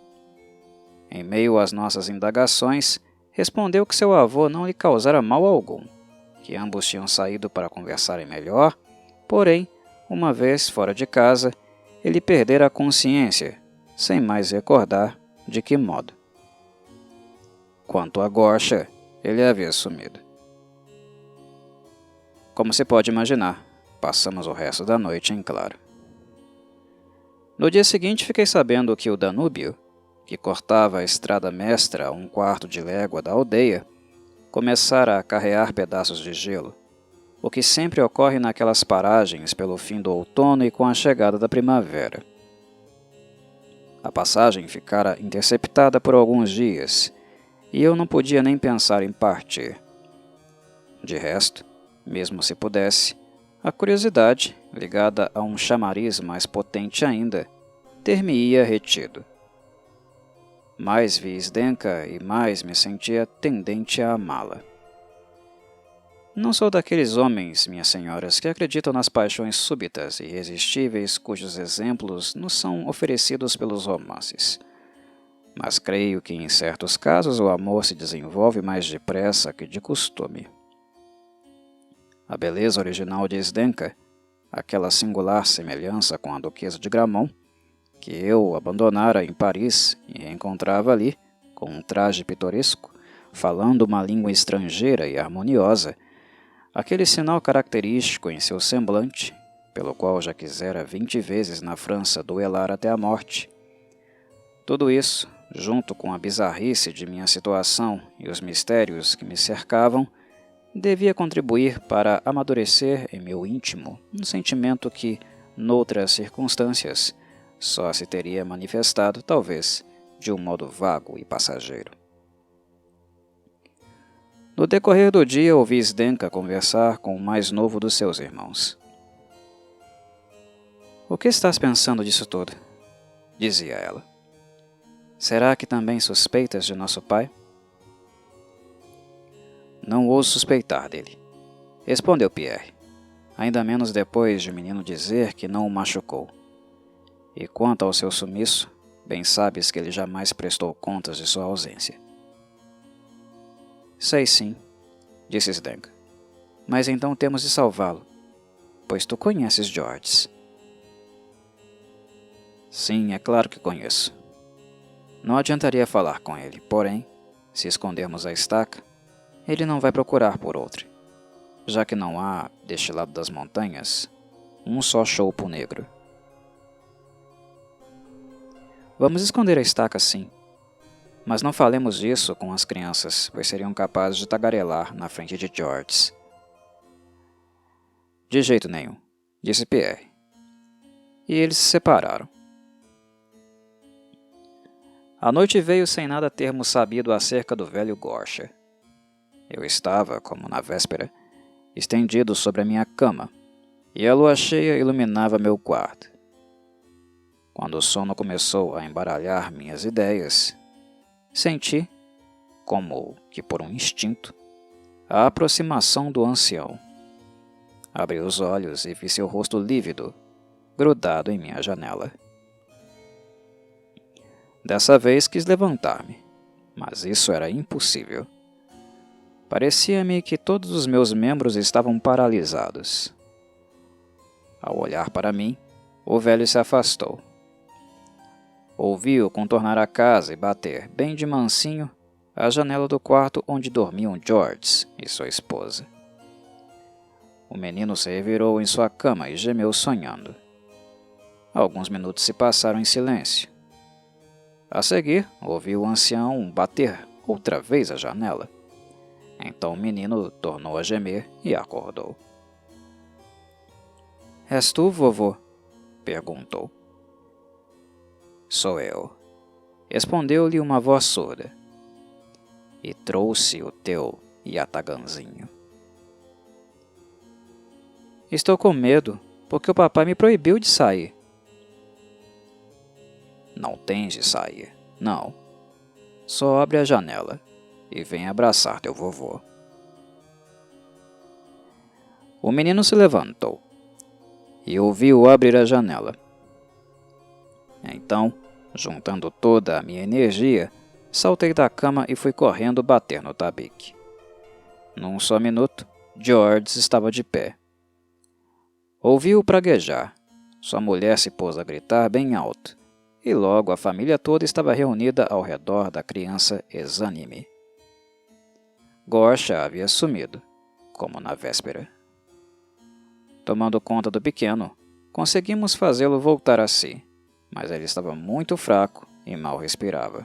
Em meio às nossas indagações, respondeu que seu avô não lhe causara mal algum, que ambos tinham saído para conversarem melhor, porém, uma vez fora de casa, ele perdera a consciência sem mais recordar de que modo. Quanto a Gorcha, ele havia sumido. Como se pode imaginar, passamos o resto da noite em claro. No dia seguinte fiquei sabendo que o Danúbio, que cortava a estrada mestra a 1/4 de légua da aldeia, começara a carrear pedaços de gelo, o que sempre ocorre naquelas paragens pelo fim do outono e com a chegada da primavera. A passagem ficara interceptada por alguns dias, e eu não podia nem pensar em partir. De resto, mesmo se pudesse, a curiosidade, ligada a um chamariz mais potente ainda, ter-me-ia retido. Mais vi Zdenka e mais me sentia tendente a amá-la. Não sou daqueles homens, minhas senhoras, que acreditam nas paixões súbitas e irresistíveis cujos exemplos nos são oferecidos pelos romances. Mas creio que em certos casos o amor se desenvolve mais depressa que de costume. A beleza original de Zdenka, aquela singular semelhança com a duquesa de Gramont, que eu abandonara em Paris e encontrava ali, com um traje pitoresco, falando uma língua estrangeira e harmoniosa, aquele sinal característico em seu semblante, pelo qual já quisera 20 vezes na França duelar até a morte. Tudo isso, junto com a bizarrice de minha situação e os mistérios que me cercavam, devia contribuir para amadurecer em meu íntimo um sentimento que, noutras circunstâncias, só se teria manifestado, talvez, de um modo vago e passageiro. No decorrer do dia, ouvi Zdenka conversar com o mais novo dos seus irmãos. — O que estás pensando disso tudo? Dizia ela. — Será que também suspeitas de nosso pai? — Não ouso suspeitar dele, respondeu Pierre, ainda menos depois de o menino dizer que não o machucou. E quanto ao seu sumiço, bem sabes que ele jamais prestou contas de sua ausência. — Sei sim, disse Zdenka, mas então temos de salvá-lo, pois tu conheces Georges. — Sim, é claro que conheço. Não adiantaria falar com ele, porém, se escondermos a estaca, ele não vai procurar por outra, já que não há, deste lado das montanhas, um só choupo negro. Vamos esconder a estaca, sim, mas não falemos disso com as crianças, pois seriam capazes de tagarelar na frente de Georges. De jeito nenhum, disse Pierre. E eles se separaram. A noite veio sem nada termos sabido acerca do velho Gorcha. Eu estava, como na véspera, estendido sobre a minha cama, e a lua cheia iluminava meu quarto. Quando o sono começou a embaralhar minhas ideias, senti, como que por um instinto, a aproximação do ancião. Abri os olhos e vi seu rosto lívido, grudado em minha janela. Dessa vez quis levantar-me, mas isso era impossível. Parecia-me que todos os meus membros estavam paralisados. Ao olhar para mim, o velho se afastou. Ouvi-o contornar a casa e bater, bem de mansinho, a janela do quarto onde dormiam Georges e sua esposa. O menino se revirou em sua cama e gemeu sonhando. Alguns minutos se passaram em silêncio. A seguir, ouvi o ancião bater outra vez a janela. Então o menino tornou a gemer e acordou. — És tu, vovô? Perguntou. — Sou eu, respondeu-lhe uma voz surda. — E trouxe o teu yatagãzinho. — Estou com medo, porque o papai me proibiu de sair. — Não tens de sair, não. Só abre a janela e vem abraçar teu vovô. O menino se levantou e ouviu abrir a janela. Então, juntando toda a minha energia, saltei da cama e fui correndo bater no tabique. Num só minuto, Georges estava de pé. Ouvi-o praguejar. Sua mulher se pôs a gritar bem alto. e logo a família toda estava reunida ao redor da criança exânime. Gorsha havia sumido, como na véspera. Tomando conta do pequeno, conseguimos fazê-lo voltar a si, mas ele estava muito fraco e mal respirava.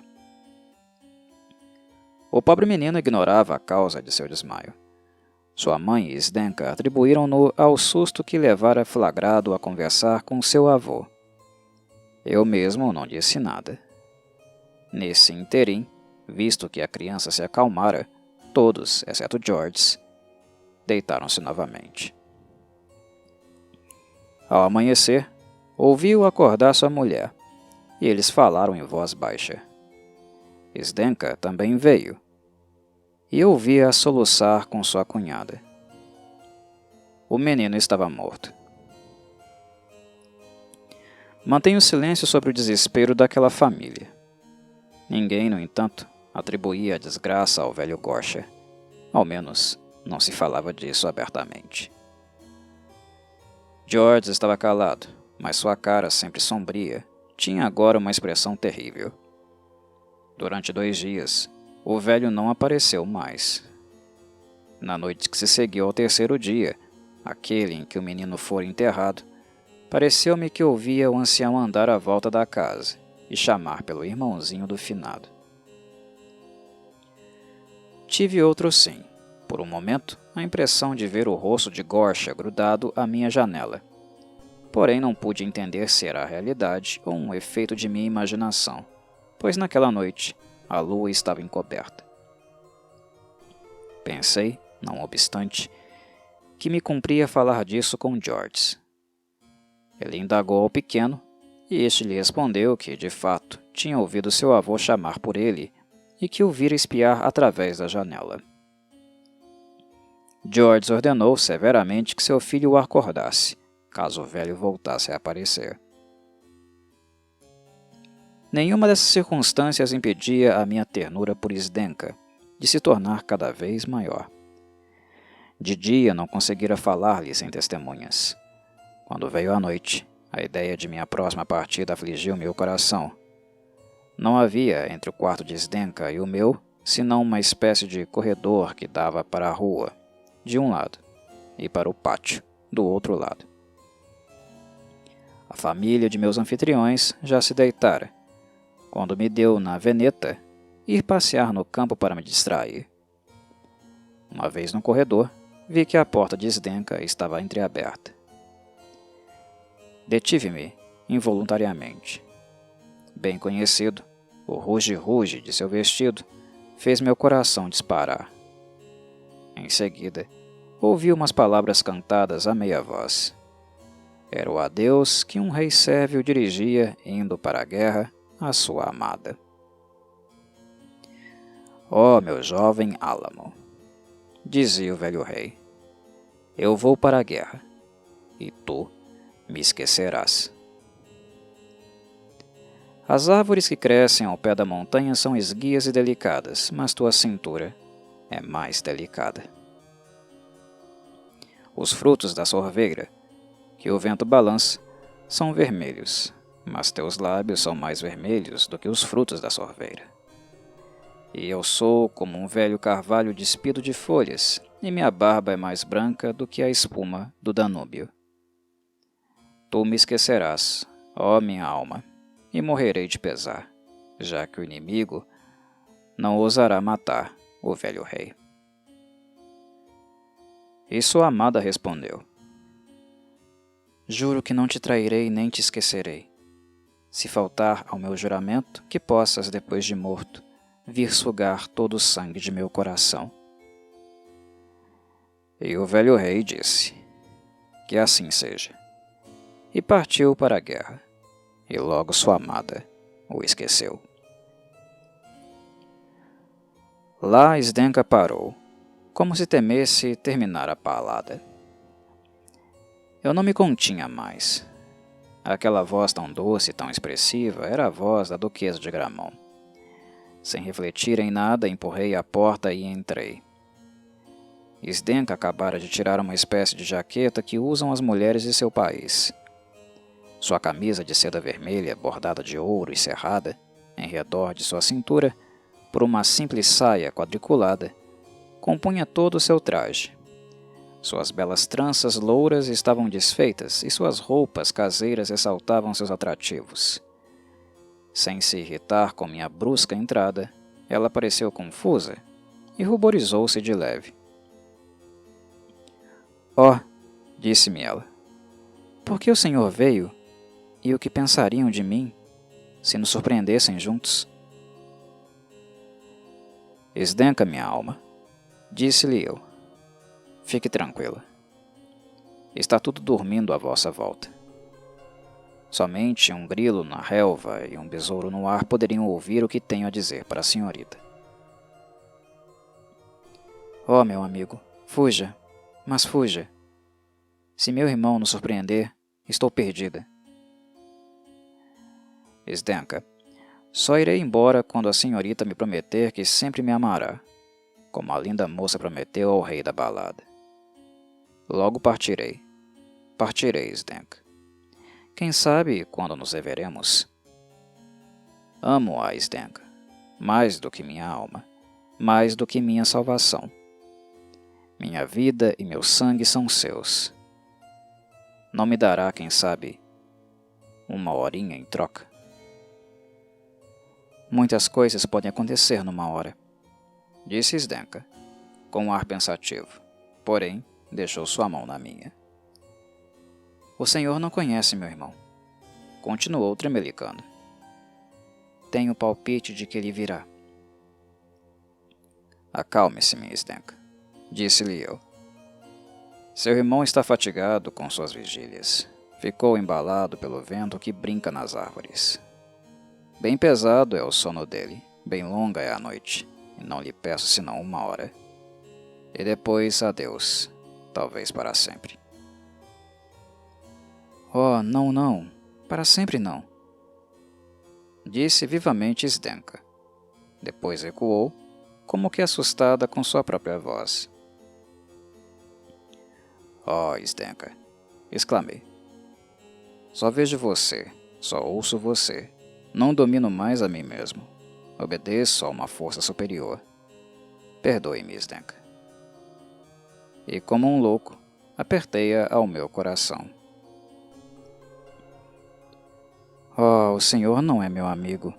O pobre menino ignorava a causa de seu desmaio. Sua mãe e Zdenka atribuíram-no ao susto que levara flagrado a conversar com seu avô. Eu mesmo não disse nada. Nesse interim, visto que a criança se acalmara, todos, exceto George, deitaram-se novamente. Ao amanhecer, ouvi-o acordar sua mulher, e eles falaram em voz baixa. Zdenka também veio, e ouvi-a soluçar com sua cunhada. O menino estava morto. Mantenho silêncio sobre o desespero daquela família. Ninguém, no entanto, atribuía a desgraça ao velho Gorsha. Ao menos, não se falava disso abertamente. George estava calado, mas sua cara, sempre sombria, tinha agora uma expressão terrível. Durante 2 dias, o velho não apareceu mais. Na noite que se seguiu ao 3º dia, aquele em que o menino fora enterrado, pareceu-me que ouvia o ancião andar à volta da casa e chamar pelo irmãozinho do finado. Tive outro sim, por um momento, a impressão de ver o rosto de Gorsha grudado à minha janela. Porém, não pude entender se era a realidade ou um efeito de minha imaginação, pois naquela noite a lua estava encoberta. Pensei, não obstante, que me cumpria falar disso com George. Ele indagou ao pequeno, e este lhe respondeu que, de fato, tinha ouvido seu avô chamar por ele e que o vira espiar através da janela. George ordenou severamente que seu filho o acordasse, caso o velho voltasse a aparecer. Nenhuma dessas circunstâncias impedia a minha ternura por Zdenka de se tornar cada vez maior. De dia não conseguira falar-lhe sem testemunhas. Quando veio a noite, a ideia de minha próxima partida afligiu meu coração. Não havia entre o quarto de Zdenka e o meu, senão uma espécie de corredor que dava para a rua, de um lado, e para o pátio, do outro lado. A família de meus anfitriões já se deitara, quando me deu na veneta ir passear no campo para me distrair. Uma vez no corredor, vi que a porta de Zdenka estava entreaberta. Detive-me involuntariamente. Bem conhecido, o ruge-ruge de seu vestido fez meu coração disparar. Em seguida, ouvi umas palavras cantadas a meia voz. Era o adeus que um rei sérvio dirigia indo para a guerra à sua amada. Ó, meu jovem Álamo, dizia o velho rei, eu vou para a guerra, e tu me esquecerás. As árvores que crescem ao pé da montanha são esguias e delicadas, mas tua cintura é mais delicada. Os frutos da sorveira, que o vento balança, são vermelhos, mas teus lábios são mais vermelhos do que os frutos da sorveira. E eu sou como um velho carvalho despido de folhas, e minha barba é mais branca do que a espuma do Danúbio. Tu me esquecerás, ó minha alma, e morrerei de pesar, já que o inimigo não ousará matar o velho rei. E sua amada respondeu, juro que não te trairei nem te esquecerei. Se faltar ao meu juramento, que possas, depois de morto, vir sugar todo o sangue de meu coração. E o velho rei disse, que assim seja. E partiu para a guerra, e logo sua amada o esqueceu. Lá Zdenka parou, como se temesse terminar a palada. Eu não me continha mais. Aquela voz tão doce e tão expressiva era a voz da duquesa de Gramont. Sem refletir em nada, empurrei a porta e entrei. Zdenka acabara de tirar uma espécie de jaqueta que usam as mulheres de seu país. Sua camisa de seda vermelha, bordada de ouro e cerrada, em redor de sua cintura, por uma simples saia quadriculada, compunha todo o seu traje. Suas belas tranças louras estavam desfeitas e suas roupas caseiras ressaltavam seus atrativos. Sem se irritar com minha brusca entrada, ela pareceu confusa e ruborizou-se de leve. Oh, disse-me ela, por que o senhor veio? E o que pensariam de mim, se nos surpreendessem juntos? Zdenka, minha alma, disse-lhe eu. Fique tranquila. Está tudo dormindo à vossa volta. Somente um grilo na relva e um besouro no ar poderiam ouvir o que tenho a dizer para a senhorita. Oh, meu amigo, fuja, mas fuja. Se meu irmão nos surpreender, estou perdida. Zdenka, só irei embora quando a senhorita me prometer que sempre me amará, como a linda moça prometeu ao rei da balada. Logo partirei. Partirei, Zdenka. Quem sabe quando nos reveremos? Amo-a, Zdenka, mais do que minha alma, mais do que minha salvação. Minha vida e meu sangue são seus. Não me dará, quem sabe, uma horinha em troca? Muitas coisas podem acontecer numa hora, disse Zdenka, com um ar pensativo, porém deixou sua mão na minha. O senhor não conhece meu irmão, continuou tremelicando. Tenho palpite de que ele virá. Acalme-se, minha Zdenka, disse-lhe eu. Seu irmão está fatigado com suas vigílias. Ficou embalado pelo vento que brinca nas árvores. Bem pesado é o sono dele, bem longa é a noite, e não lhe peço senão uma hora. E depois, adeus, talvez para sempre. Oh, não, não, para sempre não, disse vivamente Zdenka. Depois recuou, como que assustada com sua própria voz. Oh, Zdenka, exclamei. Só vejo você, só ouço você. Não domino mais a mim mesmo. Obedeço a uma força superior. Perdoe-me, Zdenka. E como um louco, apertei-a ao meu coração. Oh, o senhor não é meu amigo,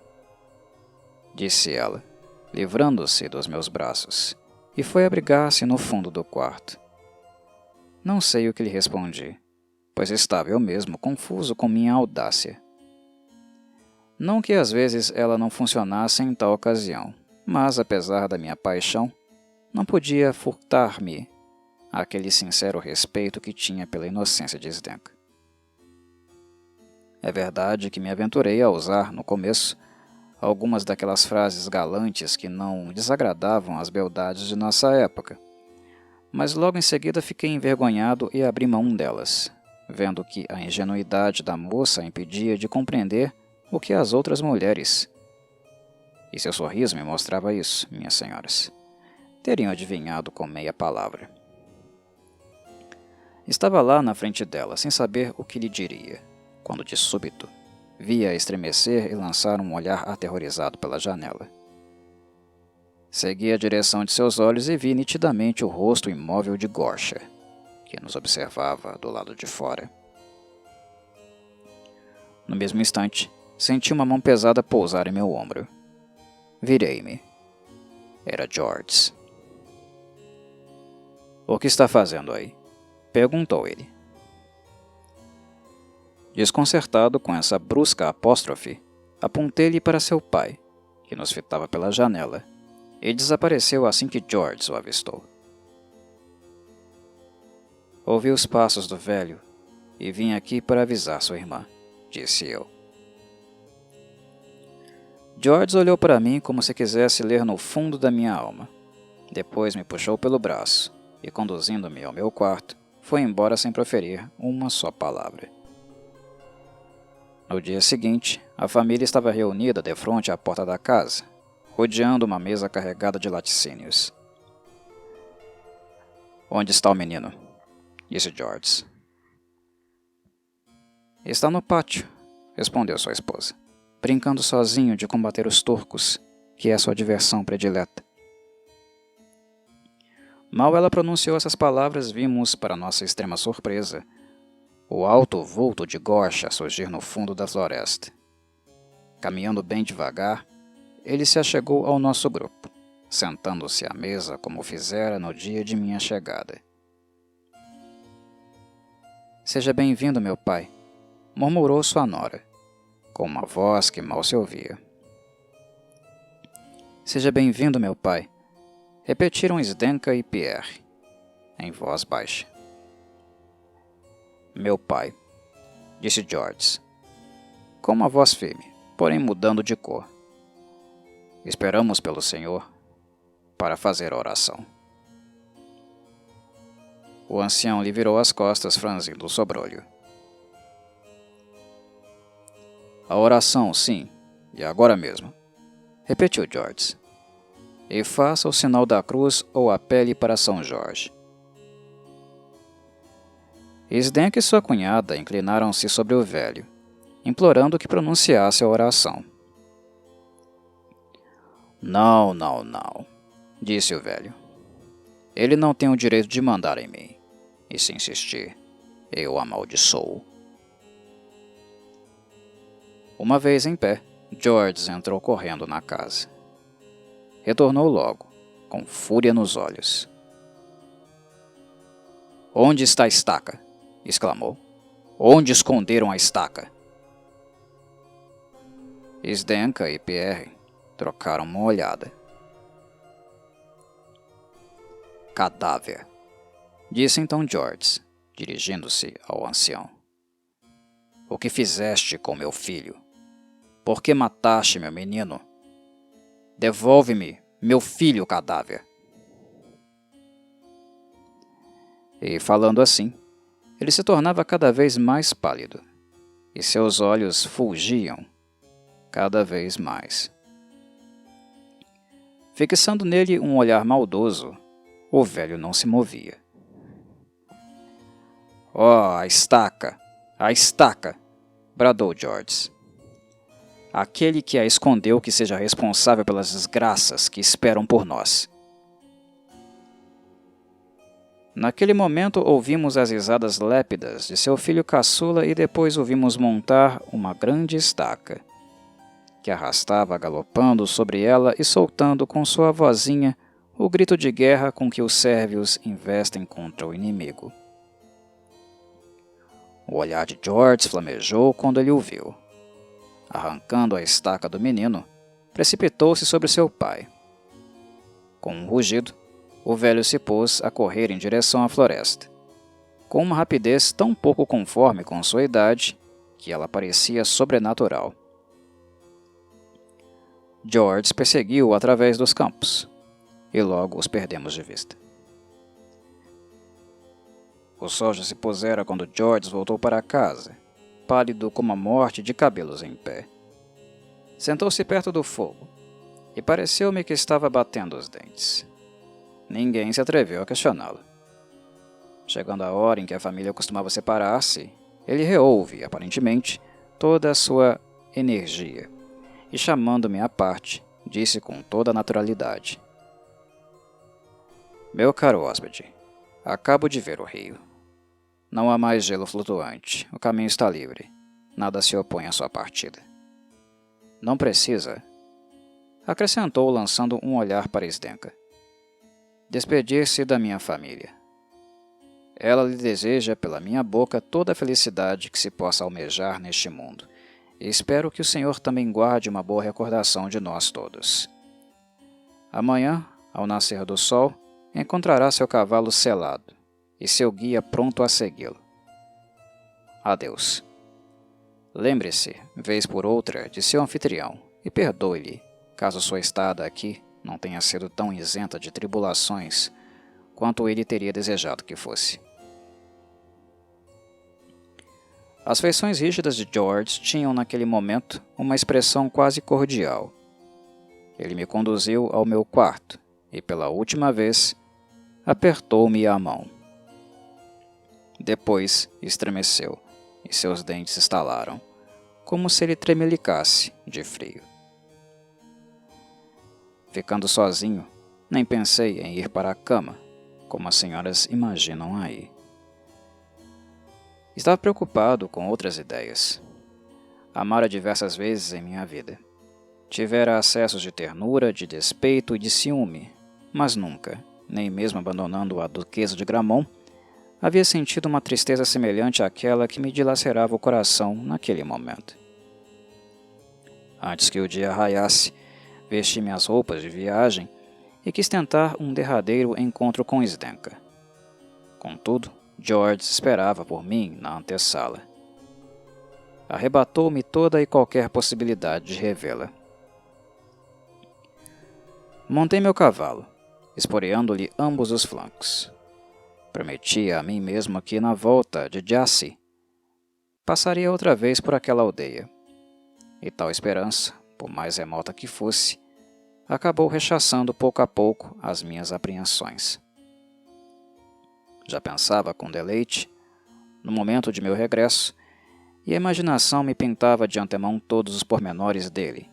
disse ela, livrando-se dos meus braços, e foi abrigar-se no fundo do quarto. Não sei o que lhe respondi, pois estava eu mesmo confuso com minha audácia. Não que às vezes ela não funcionasse em tal ocasião, mas, apesar da minha paixão, não podia furtar-me aquele sincero respeito que tinha pela inocência de Zdenka. É verdade que me aventurei a usar, no começo, algumas daquelas frases galantes que não desagradavam as beldades de nossa época, mas logo em seguida fiquei envergonhado e abri mão delas, vendo que a ingenuidade da moça a impedia de compreender o que as outras mulheres, e seu sorriso me mostrava isso, minhas senhoras, teriam adivinhado com meia palavra. Estava lá na frente dela, sem saber o que lhe diria, quando de súbito vi-a estremecer e lançar um olhar aterrorizado pela janela. Segui a direção de seus olhos e vi nitidamente o rosto imóvel de Gorsha, que nos observava do lado de fora. No mesmo instante, senti uma mão pesada pousar em meu ombro. Virei-me. Era George. O que está fazendo aí? Perguntou ele. Desconcertado com essa brusca apóstrofe, apontei-lhe para seu pai, que nos fitava pela janela, e desapareceu assim que George o avistou. Ouvi os passos do velho e vim aqui para avisar sua irmã, disse eu. George olhou para mim como se quisesse ler no fundo da minha alma. Depois me puxou pelo braço e, conduzindo-me ao meu quarto, foi embora sem proferir uma só palavra. No dia seguinte, a família estava reunida defronte à porta da casa, rodeando uma mesa carregada de laticínios. Onde está o menino? Disse George. Está no pátio, respondeu sua esposa, brincando sozinho de combater os turcos, que é sua diversão predileta. Mal ela pronunciou essas palavras, vimos, para nossa extrema surpresa, o alto vulto de Gosha surgir no fundo da floresta. Caminhando bem devagar, ele se achegou ao nosso grupo, sentando-se à mesa como fizera no dia de minha chegada. Seja bem-vindo, meu pai, murmurou sua nora, com uma voz que mal se ouvia. Seja bem-vindo, meu pai, repetiram Zdenka e Pierre, em voz baixa. Meu pai, disse George, com uma voz firme, porém mudando de cor. Esperamos pelo Senhor para fazer a oração. O ancião lhe virou as costas, franzindo o sobrolho. A oração, sim, e agora mesmo, repetiu George. E faça o sinal da cruz ou apele para São Jorge. Zdenka e sua cunhada inclinaram-se sobre o velho, implorando que pronunciasse a oração. Não, não, não, disse o velho. Ele não tem o direito de mandar em mim, e se insistir, eu amaldiçoo. Uma vez em pé, George entrou correndo na casa. Retornou logo, com fúria nos olhos. Onde está a estaca? Exclamou. Onde esconderam a estaca? Zdenka e Pierre trocaram uma olhada. Cadáver, disse então George, dirigindo-se ao ancião. O que fizeste com meu filho? Por que mataste meu menino? Devolve-me meu filho, cadáver. E falando assim, ele se tornava cada vez mais pálido, e seus olhos fulgiam cada vez mais. Fixando nele um olhar maldoso, o velho não se movia. Oh, a estaca! A estaca! Bradou George. Aquele que a escondeu que seja responsável pelas desgraças que esperam por nós. Naquele momento ouvimos as risadas lépidas de seu filho caçula e depois o vimos montar uma grande estaca, que arrastava galopando sobre ela e soltando com sua vozinha o grito de guerra com que os sérvios investem contra o inimigo. O olhar de George flamejou quando ele o viu. Arrancando a estaca do menino, precipitou-se sobre seu pai. Com um rugido, o velho se pôs a correr em direção à floresta, com uma rapidez tão pouco conforme com sua idade que ela parecia sobrenatural. George perseguiu-o através dos campos, e logo os perdemos de vista. O sol já se pusera quando George voltou para casa, pálido como a morte, de cabelos em pé. Sentou-se perto do fogo, e pareceu-me que estava batendo os dentes. Ninguém se atreveu a questioná-lo. Chegando a hora em que a família costumava separar-se, ele reouve, aparentemente, toda a sua energia, e chamando-me à parte, disse com toda a naturalidade. Meu caro hóspede, acabo de ver o rio. Não há mais gelo flutuante, o caminho está livre, nada se opõe à sua partida. Não precisa, acrescentou lançando um olhar para Zdenka, despedir-se da minha família. Ela lhe deseja pela minha boca toda a felicidade que se possa almejar neste mundo, e espero que o Senhor também guarde uma boa recordação de nós todos. Amanhã, ao nascer do sol, encontrará seu cavalo selado e seu guia pronto a segui-lo. Adeus. Lembre-se, vez por outra, de seu anfitrião e perdoe-lhe, caso sua estada aqui não tenha sido tão isenta de tribulações quanto ele teria desejado que fosse. As feições rígidas de George tinham naquele momento uma expressão quase cordial. Ele me conduziu ao meu quarto e, pela última vez, apertou-me a mão. Depois estremeceu e seus dentes estalaram, como se ele tremelicasse de frio. Ficando sozinho, nem pensei em ir para a cama, como as senhoras imaginam aí. Estava preocupado com outras ideias. Amara diversas vezes em minha vida. Tivera acessos de ternura, de despeito e de ciúme, mas nunca, nem mesmo abandonando a duquesa de Gramont, havia sentido uma tristeza semelhante àquela que me dilacerava o coração naquele momento. Antes que o dia raiasse, vesti minhas roupas de viagem e quis tentar um derradeiro encontro com Zdenka. Contudo, George esperava por mim na antessala. Arrebatou-me toda e qualquer possibilidade de revê-la. Montei meu cavalo, esporeando-lhe ambos os flancos. Prometi a mim mesmo que, na volta de Jassy, passaria outra vez por aquela aldeia. E tal esperança, por mais remota que fosse, acabou rechaçando pouco a pouco as minhas apreensões. Já pensava com deleite, no momento de meu regresso, e a imaginação me pintava de antemão todos os pormenores dele,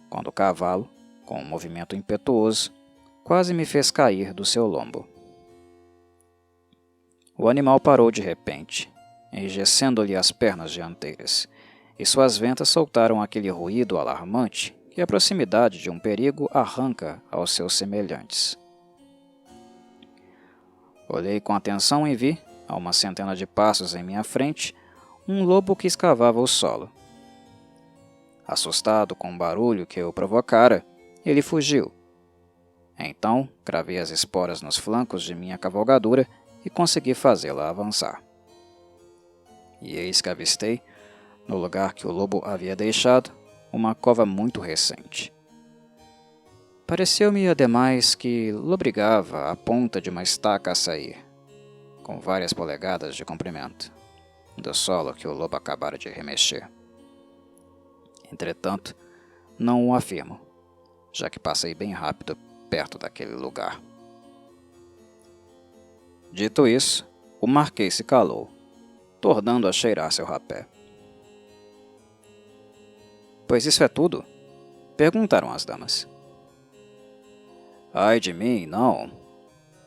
quando o cavalo, com um movimento impetuoso, quase me fez cair do seu lombo. O animal parou de repente, enrijecendo-lhe as pernas dianteiras, e suas ventas soltaram aquele ruído alarmante que a proximidade de um perigo arranca aos seus semelhantes. Olhei com atenção e vi, a uma centena de passos em minha frente, um lobo que escavava o solo. Assustado com o barulho que eu provocara, ele fugiu. Então, cravei as esporas nos flancos de minha cavalgadura e consegui fazê-la avançar. E eis que avistei, no lugar que o lobo havia deixado, uma cova muito recente. Pareceu-me, ademais, que lobrigava a ponta de uma estaca a sair, com várias polegadas de comprimento, do solo que o lobo acabara de remexer. Entretanto, não o afirmo, já que passei bem rápido perto daquele lugar. Dito isso, o marquês se calou, tornando a cheirar seu rapé. "Pois isso é tudo?" perguntaram as damas. "Ai de mim, não",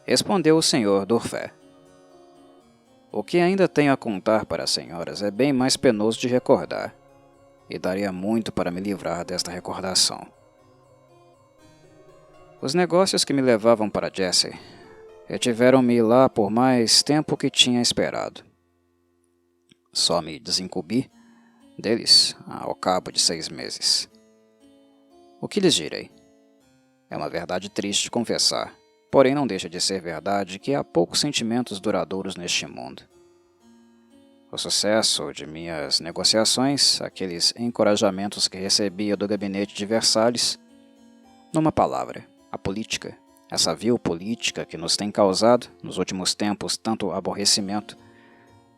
respondeu o senhor Durfé. "O que ainda tenho a contar para as senhoras é bem mais penoso de recordar, e daria muito para me livrar desta recordação. Os negócios que me levavam para Jassy retiveram-me lá por mais tempo que tinha esperado. Só me desincumbi deles ao cabo de 6 meses. O que lhes direi? É uma verdade triste de confessar, porém não deixa de ser verdade que há poucos sentimentos duradouros neste mundo. O sucesso de minhas negociações, aqueles encorajamentos que recebia do gabinete de Versalhes, numa palavra, a política, essa vil política que nos tem causado, nos últimos tempos, tanto aborrecimento,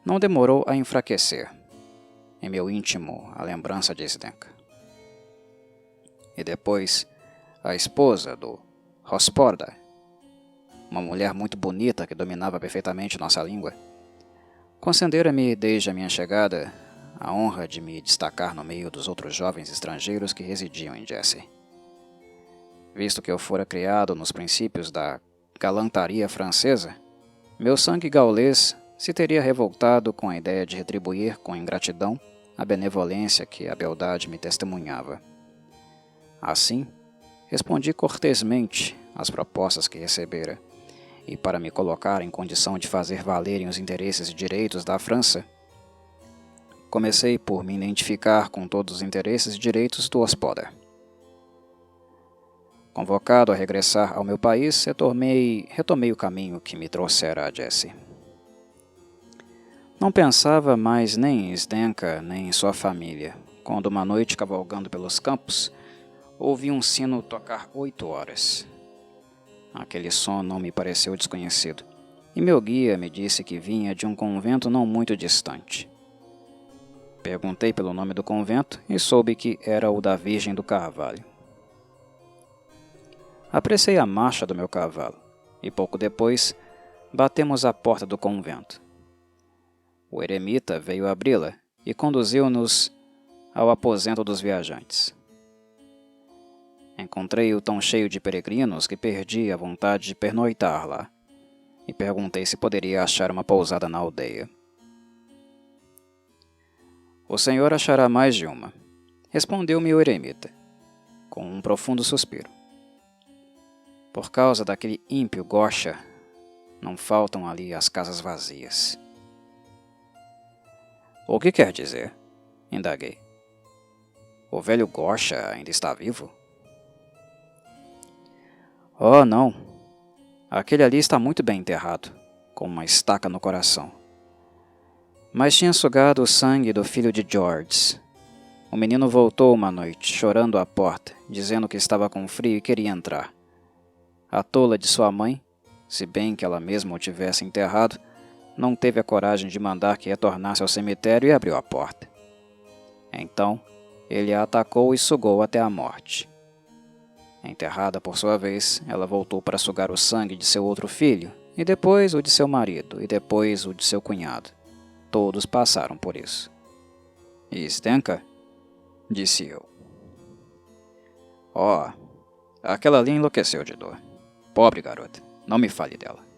não demorou a enfraquecer, em meu íntimo, a lembrança de Zdenka. E depois, a esposa do Hospodar, uma mulher muito bonita que dominava perfeitamente nossa língua, concedera-me desde a minha chegada a honra de me destacar no meio dos outros jovens estrangeiros que residiam em Jassy. Visto que eu fora criado nos princípios da galantaria francesa, meu sangue gaulês se teria revoltado com a ideia de retribuir com ingratidão a benevolência que a beldade me testemunhava. Assim, respondi cortesmente às propostas que recebera, e para me colocar em condição de fazer valerem os interesses e direitos da França, comecei por me identificar com todos os interesses e direitos do Hospodar. Convocado a regressar ao meu país, retomei o caminho que me trouxera a Jassy. Não pensava mais nem em Zdenka, nem em sua família, quando uma noite, cavalgando pelos campos, ouvi um sino tocar 8 horas. Aquele som não me pareceu desconhecido, e meu guia me disse que vinha de um convento não muito distante. Perguntei pelo nome do convento e soube que era o da Virgem do Carvalho. Apressei a marcha do meu cavalo, e pouco depois batemos à porta do convento. O eremita veio abri-la e conduziu-nos ao aposento dos viajantes. Encontrei-o tão cheio de peregrinos que perdi a vontade de pernoitar lá, e perguntei se poderia achar uma pousada na aldeia. O senhor achará mais de uma, respondeu-me o eremita, com um profundo suspiro. Por causa daquele ímpio Gosha, não faltam ali as casas vazias. O que quer dizer? Indaguei. O velho Gosha ainda está vivo? Oh, não. Aquele ali está muito bem enterrado, com uma estaca no coração. Mas tinha sugado o sangue do filho de George. O menino voltou uma noite, chorando à porta, dizendo que estava com frio e queria entrar. A tola de sua mãe, se bem que ela mesma o tivesse enterrado, não teve a coragem de mandar que retornasse ao cemitério e abriu a porta. Então, ele a atacou e sugou até a morte. Enterrada por sua vez, ela voltou para sugar o sangue de seu outro filho, e depois o de seu marido, e depois o de seu cunhado. Todos passaram por isso. E Zdenka? Disse eu. Oh, aquela ali enlouqueceu de dor. Pobre garota, não me fale dela.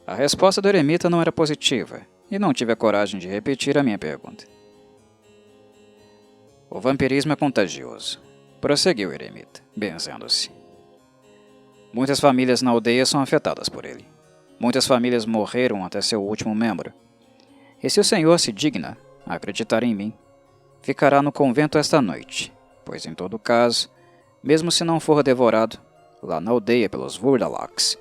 A resposta do eremita não era positiva, e não tive a coragem de repetir a minha pergunta. O vampirismo é contagioso, prosseguiu o eremita, benzendo-se. Muitas famílias na aldeia são afetadas por ele. Muitas famílias morreram até seu último membro. E se o senhor se digna a acreditar em mim, ficará no convento esta noite, pois em todo caso, mesmo se não for devorado, lá na aldeia pelos Vurdalaks,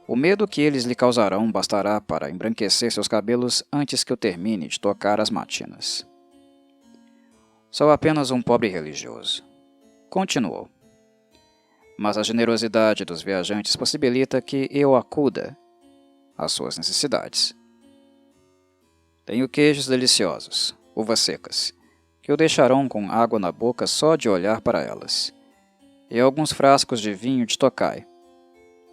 o medo que eles lhe causarão bastará para embranquecer seus cabelos antes que eu termine de tocar as matinas. Sou apenas um pobre religioso. Continuou. Mas a generosidade dos viajantes possibilita que eu acuda às suas necessidades. Tenho queijos deliciosos, uvas secas, que o deixarão com água na boca só de olhar para elas, e alguns frascos de vinho de Tokai.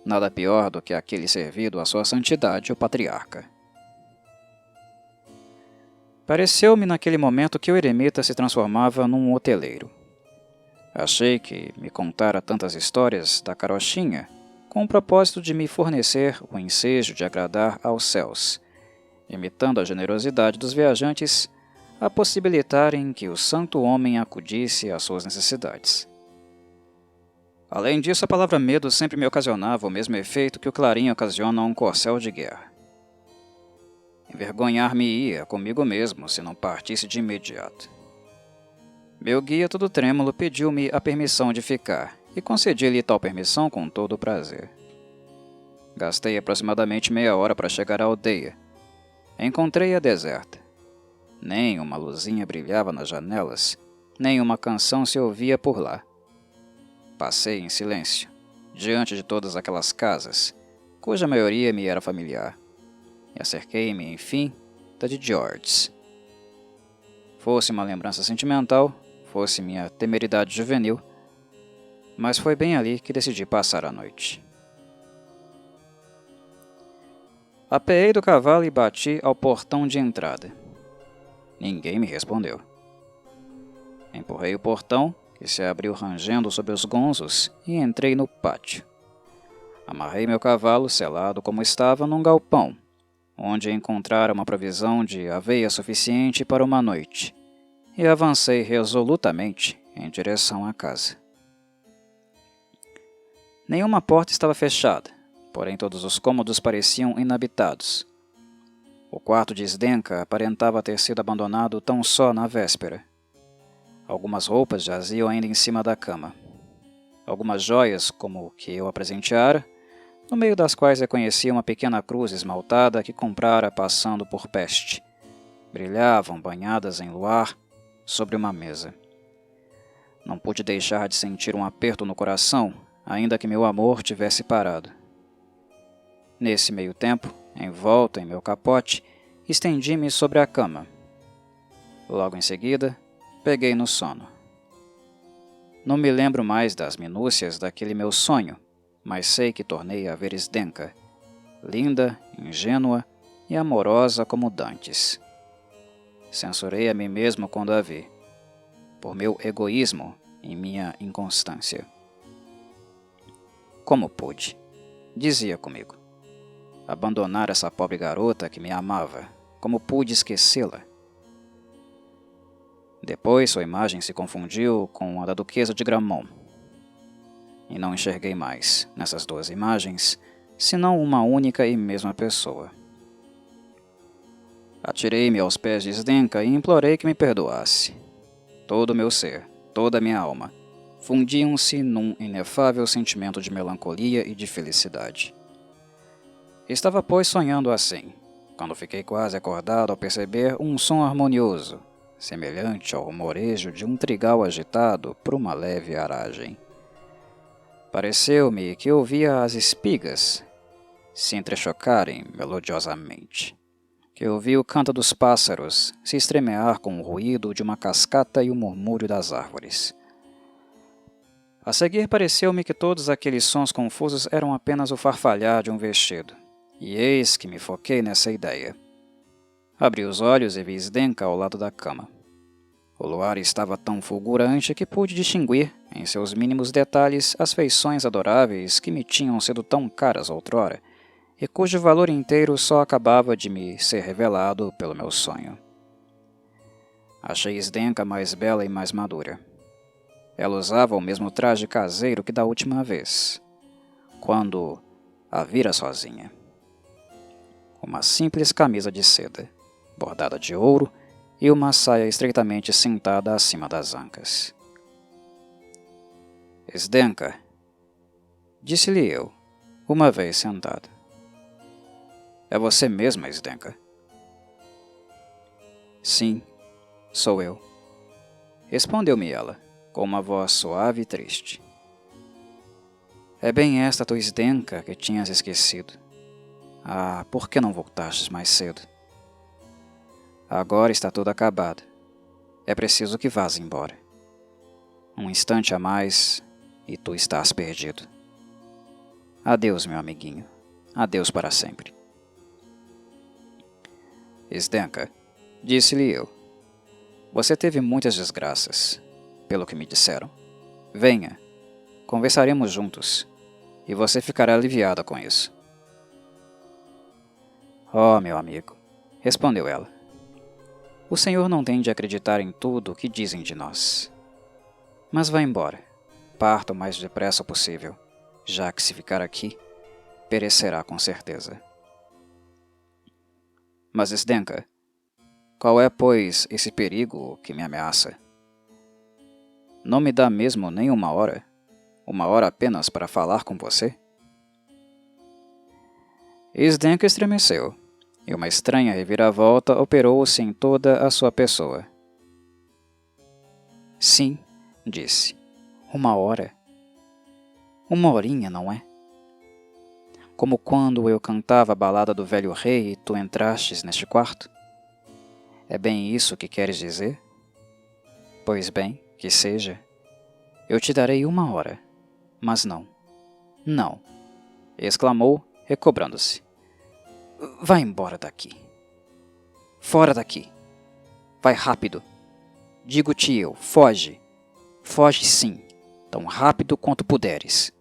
Nada pior do que aquele servido à sua santidade, o patriarca. Pareceu-me naquele momento que o eremita se transformava num hoteleiro. Achei que me contara tantas histórias da carochinha com o propósito de me fornecer o ensejo de agradar aos céus, imitando a generosidade dos viajantes a possibilitarem que o santo homem acudisse às suas necessidades. Além disso, a palavra medo sempre me ocasionava o mesmo efeito que o clarim ocasiona a um corcel de guerra. Envergonhar-me-ia comigo mesmo se não partisse de imediato. Meu guia, todo trêmulo, pediu-me a permissão de ficar, e concedi-lhe tal permissão com todo o prazer. Gastei aproximadamente meia hora para chegar à aldeia. Encontrei-a deserta. Nem uma luzinha brilhava nas janelas, nem uma canção se ouvia por lá. Passei em silêncio, diante de todas aquelas casas, cuja maioria me era familiar, e acerquei-me, enfim, da de George. Fosse uma lembrança sentimental, fosse minha temeridade juvenil, mas foi bem ali que decidi passar a noite. Apeei do cavalo e bati ao portão de entrada. Ninguém me respondeu. Empurrei o portão, que se abriu rangendo sobre os gonzos, e entrei no pátio. Amarrei meu cavalo, selado como estava, num galpão, onde encontrara uma provisão de aveia suficiente para uma noite, e avancei resolutamente em direção à casa. Nenhuma porta estava fechada, porém todos os cômodos pareciam inabitados. O quarto de Zdenka aparentava ter sido abandonado tão só na véspera. Algumas roupas jaziam ainda em cima da cama. Algumas joias, como o que eu a presenteara, no meio das quais reconhecia uma pequena cruz esmaltada que comprara passando por peste, brilhavam banhadas em luar sobre uma mesa. Não pude deixar de sentir um aperto no coração, ainda que meu amor tivesse parado. Nesse meio tempo, envolto em meu capote, estendi-me sobre a cama. Logo em seguida, peguei no sono. Não me lembro mais das minúcias daquele meu sonho, mas sei que tornei a ver Zdenka, linda, ingênua e amorosa como dantes. Censurei a mim mesmo quando a vi, por meu egoísmo e minha inconstância. Como pude, dizia comigo, abandonar essa pobre garota que me amava? Como pude esquecê-la? Depois sua imagem se confundiu com a da Duquesa de Gramont, e não enxerguei mais, nessas duas imagens, senão uma única e mesma pessoa. Atirei-me aos pés de Zdenka e implorei que me perdoasse. Todo o meu ser, toda a minha alma, fundiam-se num inefável sentimento de melancolia e de felicidade. Estava, pois, sonhando assim, quando fiquei quase acordado ao perceber um som harmonioso, semelhante ao rumorejo de um trigal agitado por uma leve aragem. Pareceu-me que ouvia as espigas se entrechocarem melodiosamente, que ouvi o canto dos pássaros se estremear com o ruído de uma cascata e o murmúrio das árvores. A seguir pareceu-me que todos aqueles sons confusos eram apenas o farfalhar de um vestido, e eis que me foquei nessa ideia. Abri os olhos e vi Zdenka ao lado da cama. O luar estava tão fulgurante que pude distinguir, em seus mínimos detalhes, as feições adoráveis que me tinham sido tão caras outrora, e cujo valor inteiro só acabava de me ser revelado pelo meu sonho. Achei Zdenka mais bela e mais madura. Ela usava o mesmo traje caseiro que da última vez, quando a vira sozinha. Uma simples camisa de seda, bordada de ouro, e uma saia estreitamente cintada acima das ancas. Zdenka, disse-lhe eu, uma vez sentado. É você mesma, Zdenka? Sim, sou eu. Respondeu-me ela, com uma voz suave e triste. É bem esta tua Zdenka que tinhas esquecido. Ah, por que não voltastes mais cedo? Agora está tudo acabado. É preciso que vás embora. Um instante a mais e tu estás perdido. Adeus, meu amiguinho. Adeus para sempre. Zdenka, disse-lhe eu. Você teve muitas desgraças, pelo que me disseram. Venha, conversaremos juntos, e você ficará aliviada com isso. Oh, meu amigo, respondeu ela. O Senhor não tem de acreditar em tudo o que dizem de nós. Mas vá embora. Parta o mais depressa possível, já que se ficar aqui, perecerá com certeza. Mas, Zdenka, qual é, pois, esse perigo que me ameaça? Não me dá mesmo nem uma hora apenas para falar com você? Zdenka estremeceu, e uma estranha reviravolta operou-se em toda a sua pessoa. Sim, disse, 1 hora. 1 horinha, não é? Como quando eu cantava a balada do velho rei e tu entrastes neste quarto? É bem isso que queres dizer? Pois bem, que seja. Eu te darei 1 hora. Mas não. Não, exclamou, recobrando-se. Vá embora daqui. Fora daqui. Vai rápido. Digo-te eu, foge. Foge sim, tão rápido quanto puderes.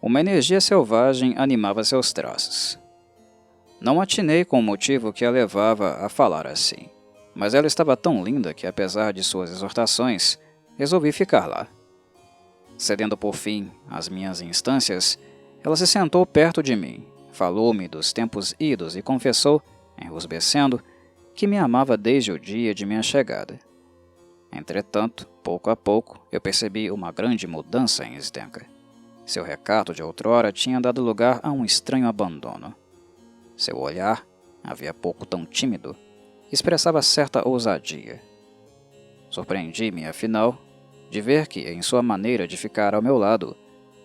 Uma energia selvagem animava seus traços. Não atinei com o motivo que a levava a falar assim, mas ela estava tão linda que, apesar de suas exortações, resolvi ficar lá. Cedendo por fim às minhas instâncias, ela se sentou perto de mim, falou-me dos tempos idos e confessou, enrosbecendo, que me amava desde o dia de minha chegada. Entretanto, pouco a pouco, eu percebi uma grande mudança em Zdenka. Seu recato de outrora tinha dado lugar a um estranho abandono. Seu olhar, havia pouco tão tímido, expressava certa ousadia. Surpreendi-me, afinal, de ver que, em sua maneira de ficar ao meu lado,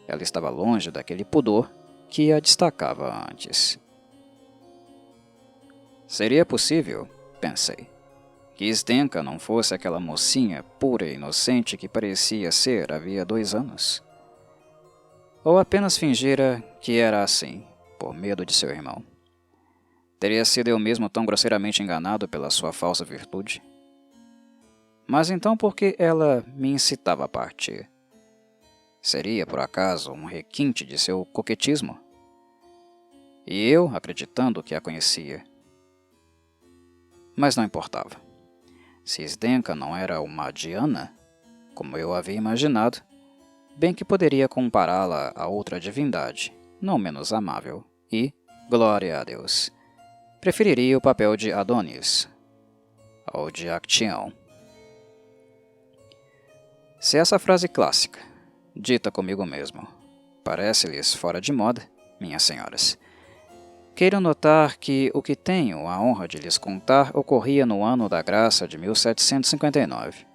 ela estava longe daquele pudor que a destacava antes. Seria possível, pensei, que Zdenka não fosse aquela mocinha pura e inocente que parecia ser havia 2 anos? Ou apenas fingira que era assim, por medo de seu irmão? Teria sido eu mesmo tão grosseiramente enganado pela sua falsa virtude? Mas então por que ela me incitava a partir? Seria, por acaso, um requinte de seu coquetismo? E eu, acreditando que a conhecia. Mas não importava. Se Zdenka não era uma Diana, como eu havia imaginado, bem que poderia compará-la a outra divindade, não menos amável, e, glória a Deus, preferiria o papel de Adonis, ao de Acteão. Se essa frase clássica, dita comigo mesmo, parece-lhes fora de moda, minhas senhoras, queiram notar que o que tenho a honra de lhes contar ocorria no ano da graça de 1759.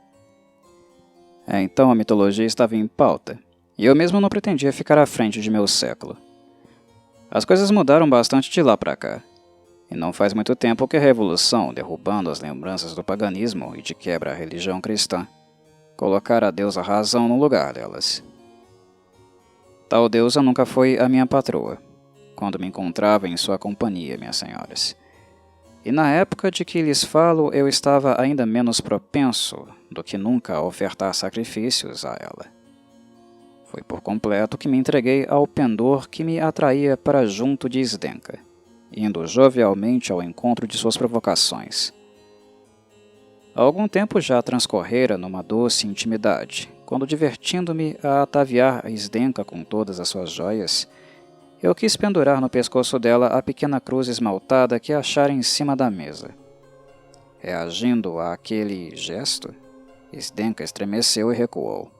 Então a mitologia estava em pauta, e eu mesmo não pretendia ficar à frente de meu século. As coisas mudaram bastante de lá para cá, e não faz muito tempo que a Revolução, derrubando as lembranças do paganismo e de quebra à religião cristã, colocara a deusa razão no lugar delas. Tal deusa nunca foi a minha patroa, quando me encontrava em sua companhia, minhas senhoras. E na época de que lhes falo, eu estava ainda menos propenso do que nunca a ofertar sacrifícios a ela. Foi por completo que me entreguei ao pendor que me atraía para junto de Zdenka, indo jovialmente ao encontro de suas provocações. Algum tempo já transcorrera numa doce intimidade, quando, divertindo-me a ataviar Zdenka com todas as suas joias, eu quis pendurar no pescoço dela a pequena cruz esmaltada que achara em cima da mesa. Reagindo àquele gesto, Zdenka estremeceu e recuou.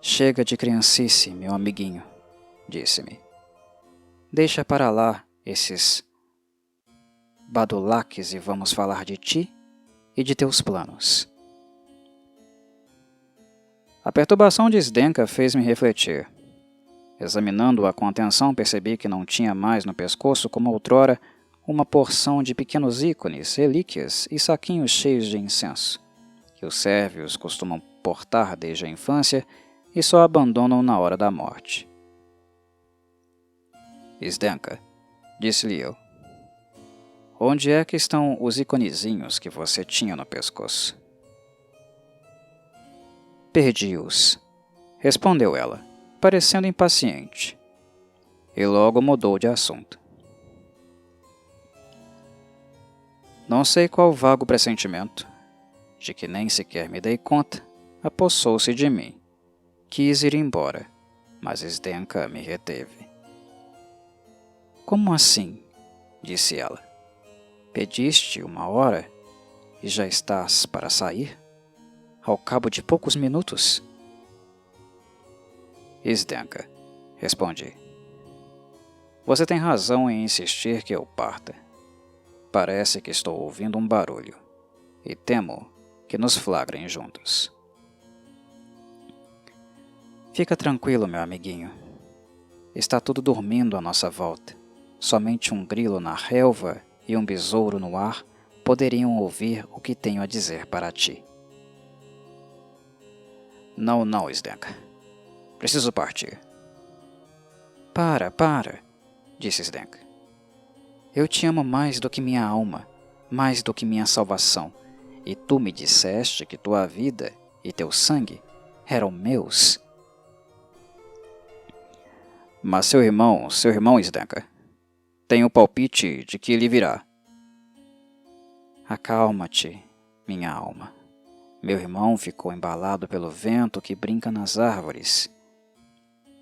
Chega de criancice, meu amiguinho, disse-me. Deixa para lá esses badulaques e vamos falar de ti e de teus planos. A perturbação de Zdenka fez-me refletir. Examinando-a com atenção, percebi que não tinha mais no pescoço, como outrora, uma porção de pequenos ícones, relíquias e saquinhos cheios de incenso, que os sérvios costumam portar desde a infância e só abandonam na hora da morte. Zdenka, disse-lhe eu, onde é que estão os iconezinhos que você tinha no pescoço? Perdi-os, respondeu ela, parecendo impaciente, e logo mudou de assunto. Não sei qual vago pressentimento, de que nem sequer me dei conta, apossou-se de mim. Quis ir embora, mas Zdenka me reteve. Como assim? Disse ela. Pediste 1 hora e já estás para sair? Ao cabo de poucos minutos? Zdenka, respondi. Você tem razão em insistir que eu parta. Parece que estou ouvindo um barulho, e temo que nos flagrem juntos. Fica tranquilo, meu amiguinho. Está tudo dormindo à nossa volta. Somente um grilo na relva e um besouro no ar poderiam ouvir o que tenho a dizer para ti. Não, Zdenka. Preciso partir. Para, disse Zdenka. Eu te amo mais do que minha alma, mais do que minha salvação, e tu me disseste que tua vida e teu sangue eram meus. Mas seu irmão Zdenka, tem o palpite de que ele virá. Acalma-te, minha alma. Meu irmão ficou embalado pelo vento que brinca nas árvores.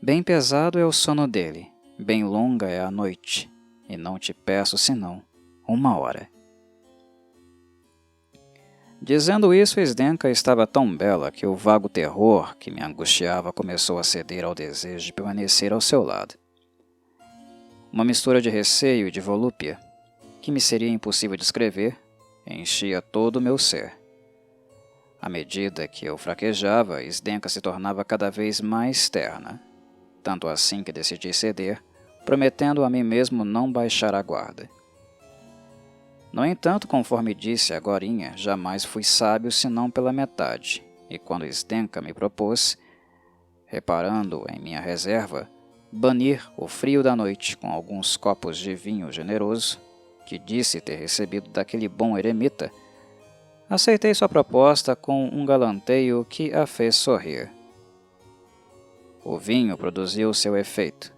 Bem pesado é o sono dele, bem longa é a noite, e não te peço senão 1 hora. Dizendo isso, Zdenka estava tão bela que o vago terror que me angustiava começou a ceder ao desejo de permanecer ao seu lado. Uma mistura de receio e de volúpia, que me seria impossível descrever, enchia todo o meu ser. À medida que eu fraquejava, Zdenka se tornava cada vez mais terna, tanto assim que decidi ceder, prometendo a mim mesmo não baixar a guarda. No entanto, conforme disse agorinha, jamais fui sábio senão pela metade, e quando Zdenka me propôs, reparando em minha reserva, banir o frio da noite com alguns copos de vinho generoso, que disse ter recebido daquele bom eremita, aceitei sua proposta com um galanteio que a fez sorrir. O vinho produziu seu efeito.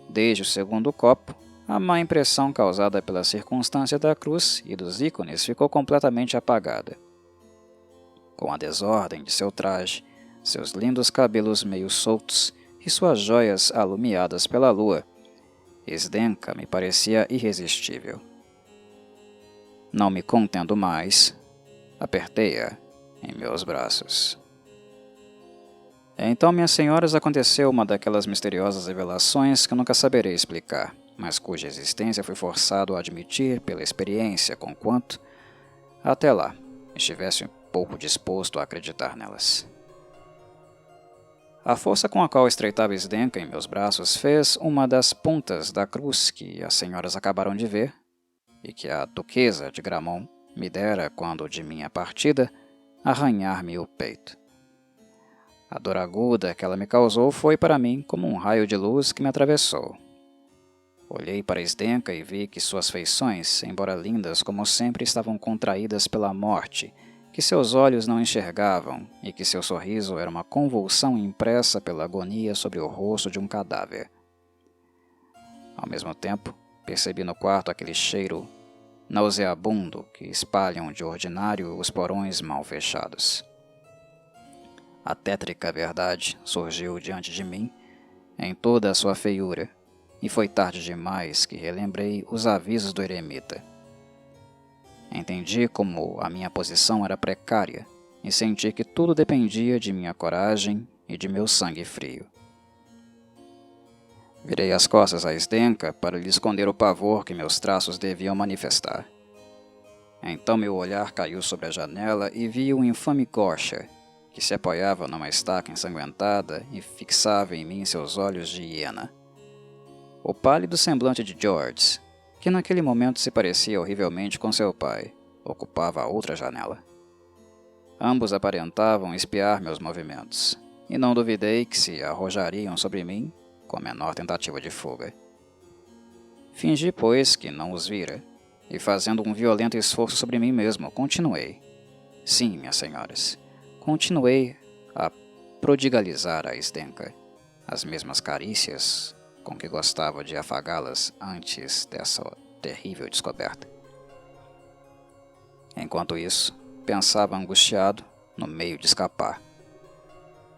Desde o segundo copo, a má impressão causada pela circunstância da cruz e dos ícones ficou completamente apagada. Com a desordem de seu traje, seus lindos cabelos meio soltos e suas joias alumiadas pela lua, Zdenka me parecia irresistível. Não me contendo mais, apertei-a em meus braços. Então, minhas senhoras, aconteceu uma daquelas misteriosas revelações que eu nunca saberei explicar, mas cuja existência fui forçado a admitir pela experiência, conquanto, até lá, estivesse um pouco disposto a acreditar nelas. A força com a qual estreitava Zdenka em meus braços fez uma das pontas da cruz que as senhoras acabaram de ver, e que a duquesa de Gramont me dera quando de minha partida, arranhar-me o peito. A dor aguda que ela me causou foi para mim como um raio de luz que me atravessou. Olhei para Zdenka e vi que suas feições, embora lindas como sempre, estavam contraídas pela morte, que seus olhos não enxergavam e que seu sorriso era uma convulsão impressa pela agonia sobre o rosto de um cadáver. Ao mesmo tempo, percebi no quarto aquele cheiro nauseabundo que espalham de ordinário os porões mal fechados. A tétrica verdade surgiu diante de mim em toda a sua feiura, e foi tarde demais que relembrei os avisos do eremita. Entendi como a minha posição era precária e senti que tudo dependia de minha coragem e de meu sangue frio. Virei as costas a Zdenka para lhe esconder o pavor que meus traços deviam manifestar. Então meu olhar caiu sobre a janela e vi o infame Gosha, que se apoiava numa estaca ensanguentada e fixava em mim seus olhos de hiena. O pálido semblante de George, que naquele momento se parecia horrivelmente com seu pai, ocupava a outra janela. Ambos aparentavam espiar meus movimentos, e não duvidei que se arrojariam sobre mim com a menor tentativa de fuga. Fingi, pois, que não os vira, e fazendo um violento esforço sobre mim mesmo, continuei. Sim, minhas senhoras, continuei a prodigalizar a Zdenka, as mesmas carícias com que gostava de afagá-las antes dessa terrível descoberta. Enquanto isso, pensava angustiado no meio de escapar.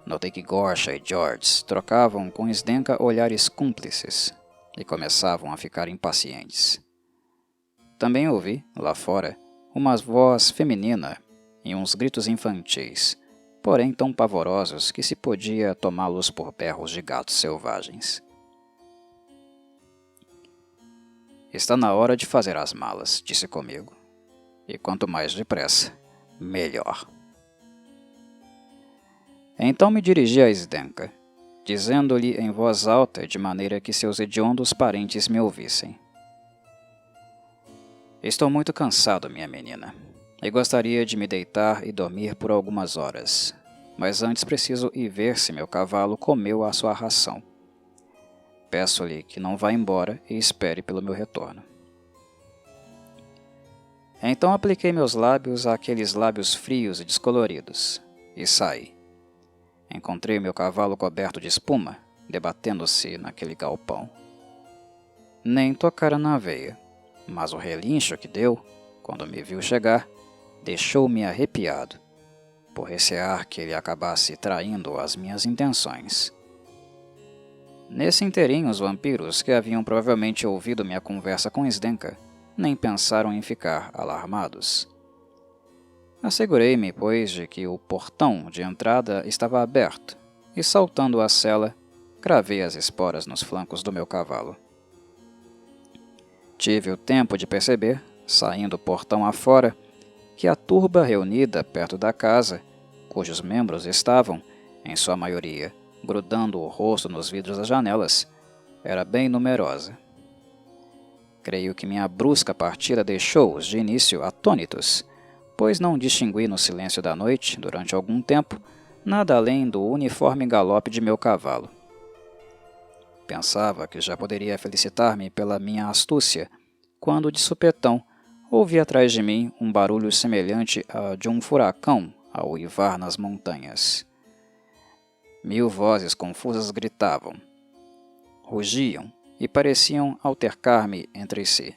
Notei que Gosha e George trocavam com Zdenka olhares cúmplices e começavam a ficar impacientes. Também ouvi, lá fora, uma voz feminina e uns gritos infantis, porém tão pavorosos que se podia tomá-los por berros de gatos selvagens. Está na hora de fazer as malas, disse comigo. E quanto mais depressa, melhor. Então me dirigi a Zdenka, dizendo-lhe em voz alta de maneira que seus hediondos parentes me ouvissem. Estou muito cansado, minha menina, e gostaria de me deitar e dormir por algumas horas, mas antes preciso ir ver se meu cavalo comeu a sua ração. Peço-lhe que não vá embora e espere pelo meu retorno. Então apliquei meus lábios àqueles lábios frios e descoloridos, e saí. Encontrei meu cavalo coberto de espuma, debatendo-se naquele galpão. Nem tocara na veia, mas o relincho que deu, quando me viu chegar, deixou-me arrepiado, por recear que ele acabasse traindo as minhas intenções. Nesse inteirinho, os vampiros, que haviam provavelmente ouvido minha conversa com Zdenka, nem pensaram em ficar alarmados. Assegurei-me, pois, de que o portão de entrada estava aberto, e saltando a cela, cravei as esporas nos flancos do meu cavalo. Tive o tempo de perceber, saindo o portão afora, que a turba reunida perto da casa, cujos membros estavam, em sua maioria, grudando o rosto nos vidros das janelas, era bem numerosa. Creio que minha brusca partida deixou-os de início atônitos, pois não distingui no silêncio da noite, durante algum tempo, nada além do uniforme galope de meu cavalo. Pensava que já poderia felicitar-me pela minha astúcia, quando, de supetão, ouvi atrás de mim um barulho semelhante a de um furacão a uivar nas montanhas. 1000 vozes confusas gritavam, rugiam e pareciam altercar-me entre si.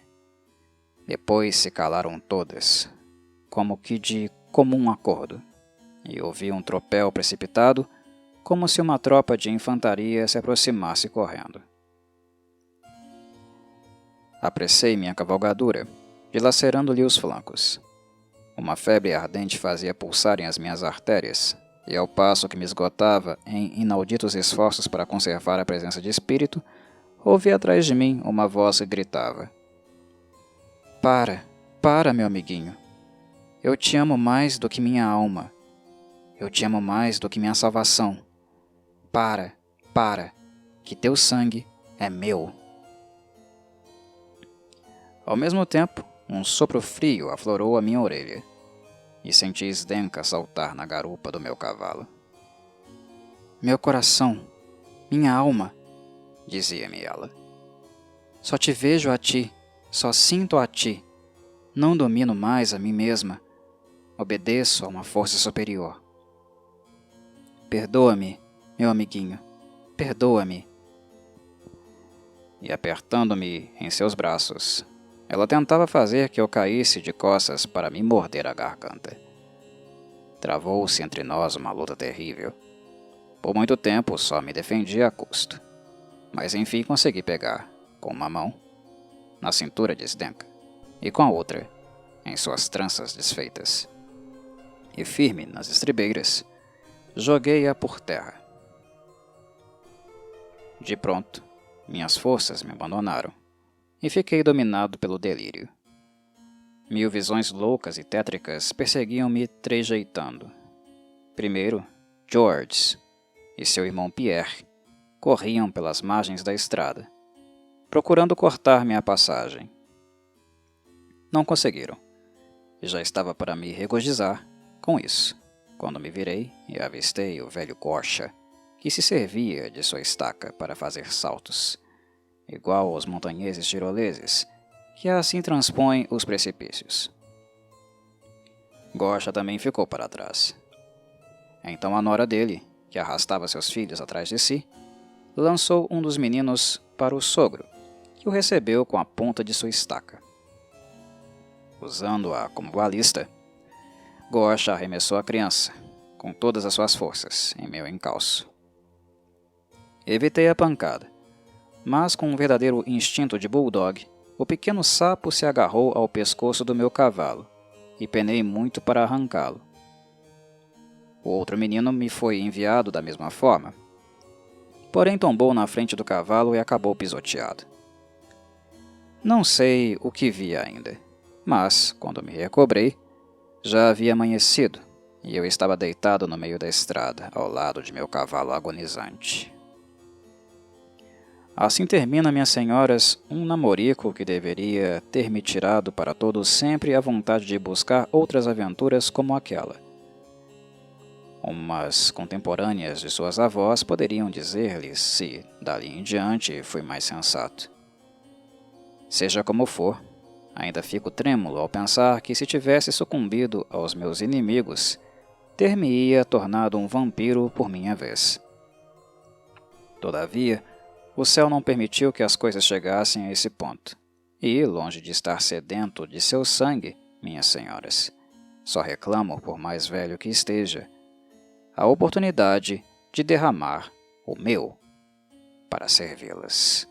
Depois se calaram todas, como que de comum acordo, e ouvi um tropel precipitado, como se uma tropa de infantaria se aproximasse correndo. Apressei minha cavalgadura, dilacerando-lhe os flancos. Uma febre ardente fazia pulsarem as minhas artérias, e ao passo que me esgotava em inauditos esforços para conservar a presença de espírito, ouvi atrás de mim uma voz que gritava: Para, meu amiguinho. Eu te amo mais do que minha alma. Eu te amo mais do que minha salvação. Para, que teu sangue é meu. Ao mesmo tempo, um sopro frio aflorou a minha orelha, e senti Zdenka saltar na garupa do meu cavalo. Meu coração, minha alma, dizia-me ela. Só te vejo a ti, só sinto a ti. Não domino mais a mim mesma. Obedeço a uma força superior. Perdoa-me, meu amiguinho, perdoa-me. E apertando-me em seus braços, ela tentava fazer que eu caísse de costas para me morder a garganta. Travou-se entre nós uma luta terrível. Por muito tempo só me defendi a custo, mas enfim consegui pegar, com uma mão, na cintura de Zdenka, e com a outra, em suas tranças desfeitas. E firme nas estribeiras, joguei-a por terra. De pronto, minhas forças me abandonaram, e fiquei dominado pelo delírio. 1000 visões loucas e tétricas perseguiam-me trejeitando. Primeiro, George e seu irmão Pierre corriam pelas margens da estrada, procurando cortar-me a passagem. Não conseguiram, e já estava para me regozijar com isso, quando me virei e avistei o velho Gosha, que se servia de sua estaca para fazer saltos, igual aos montanheses tiroleses, que assim transpõem os precipícios. Gosha também ficou para trás. Então a nora dele, que arrastava seus filhos atrás de si, lançou um dos meninos para o sogro, que o recebeu com a ponta de sua estaca. Usando-a como balista, Gosha arremessou a criança, com todas as suas forças, em meu encalço. Evitei a pancada, mas com um verdadeiro instinto de bulldog, o pequeno sapo se agarrou ao pescoço do meu cavalo, e penei muito para arrancá-lo. O outro menino me foi enviado da mesma forma, porém tombou na frente do cavalo e acabou pisoteado. Não sei o que vi ainda, mas, quando me recobrei, já havia amanhecido, e eu estava deitado no meio da estrada, ao lado de meu cavalo agonizante. Assim termina, minhas senhoras, um namorico que deveria ter me tirado para todo sempre a vontade de buscar outras aventuras como aquela. Umas contemporâneas de suas avós poderiam dizer-lhes se, dali em diante, fui mais sensato. Seja como for, ainda fico trêmulo ao pensar que se tivesse sucumbido aos meus inimigos, ter-me-ia tornado um vampiro por minha vez. Todavia, o céu não permitiu que as coisas chegassem a esse ponto, e, longe de estar sedento de seu sangue, minhas senhoras, só reclamo, por mais velho que esteja, a oportunidade de derramar o meu para servi-las.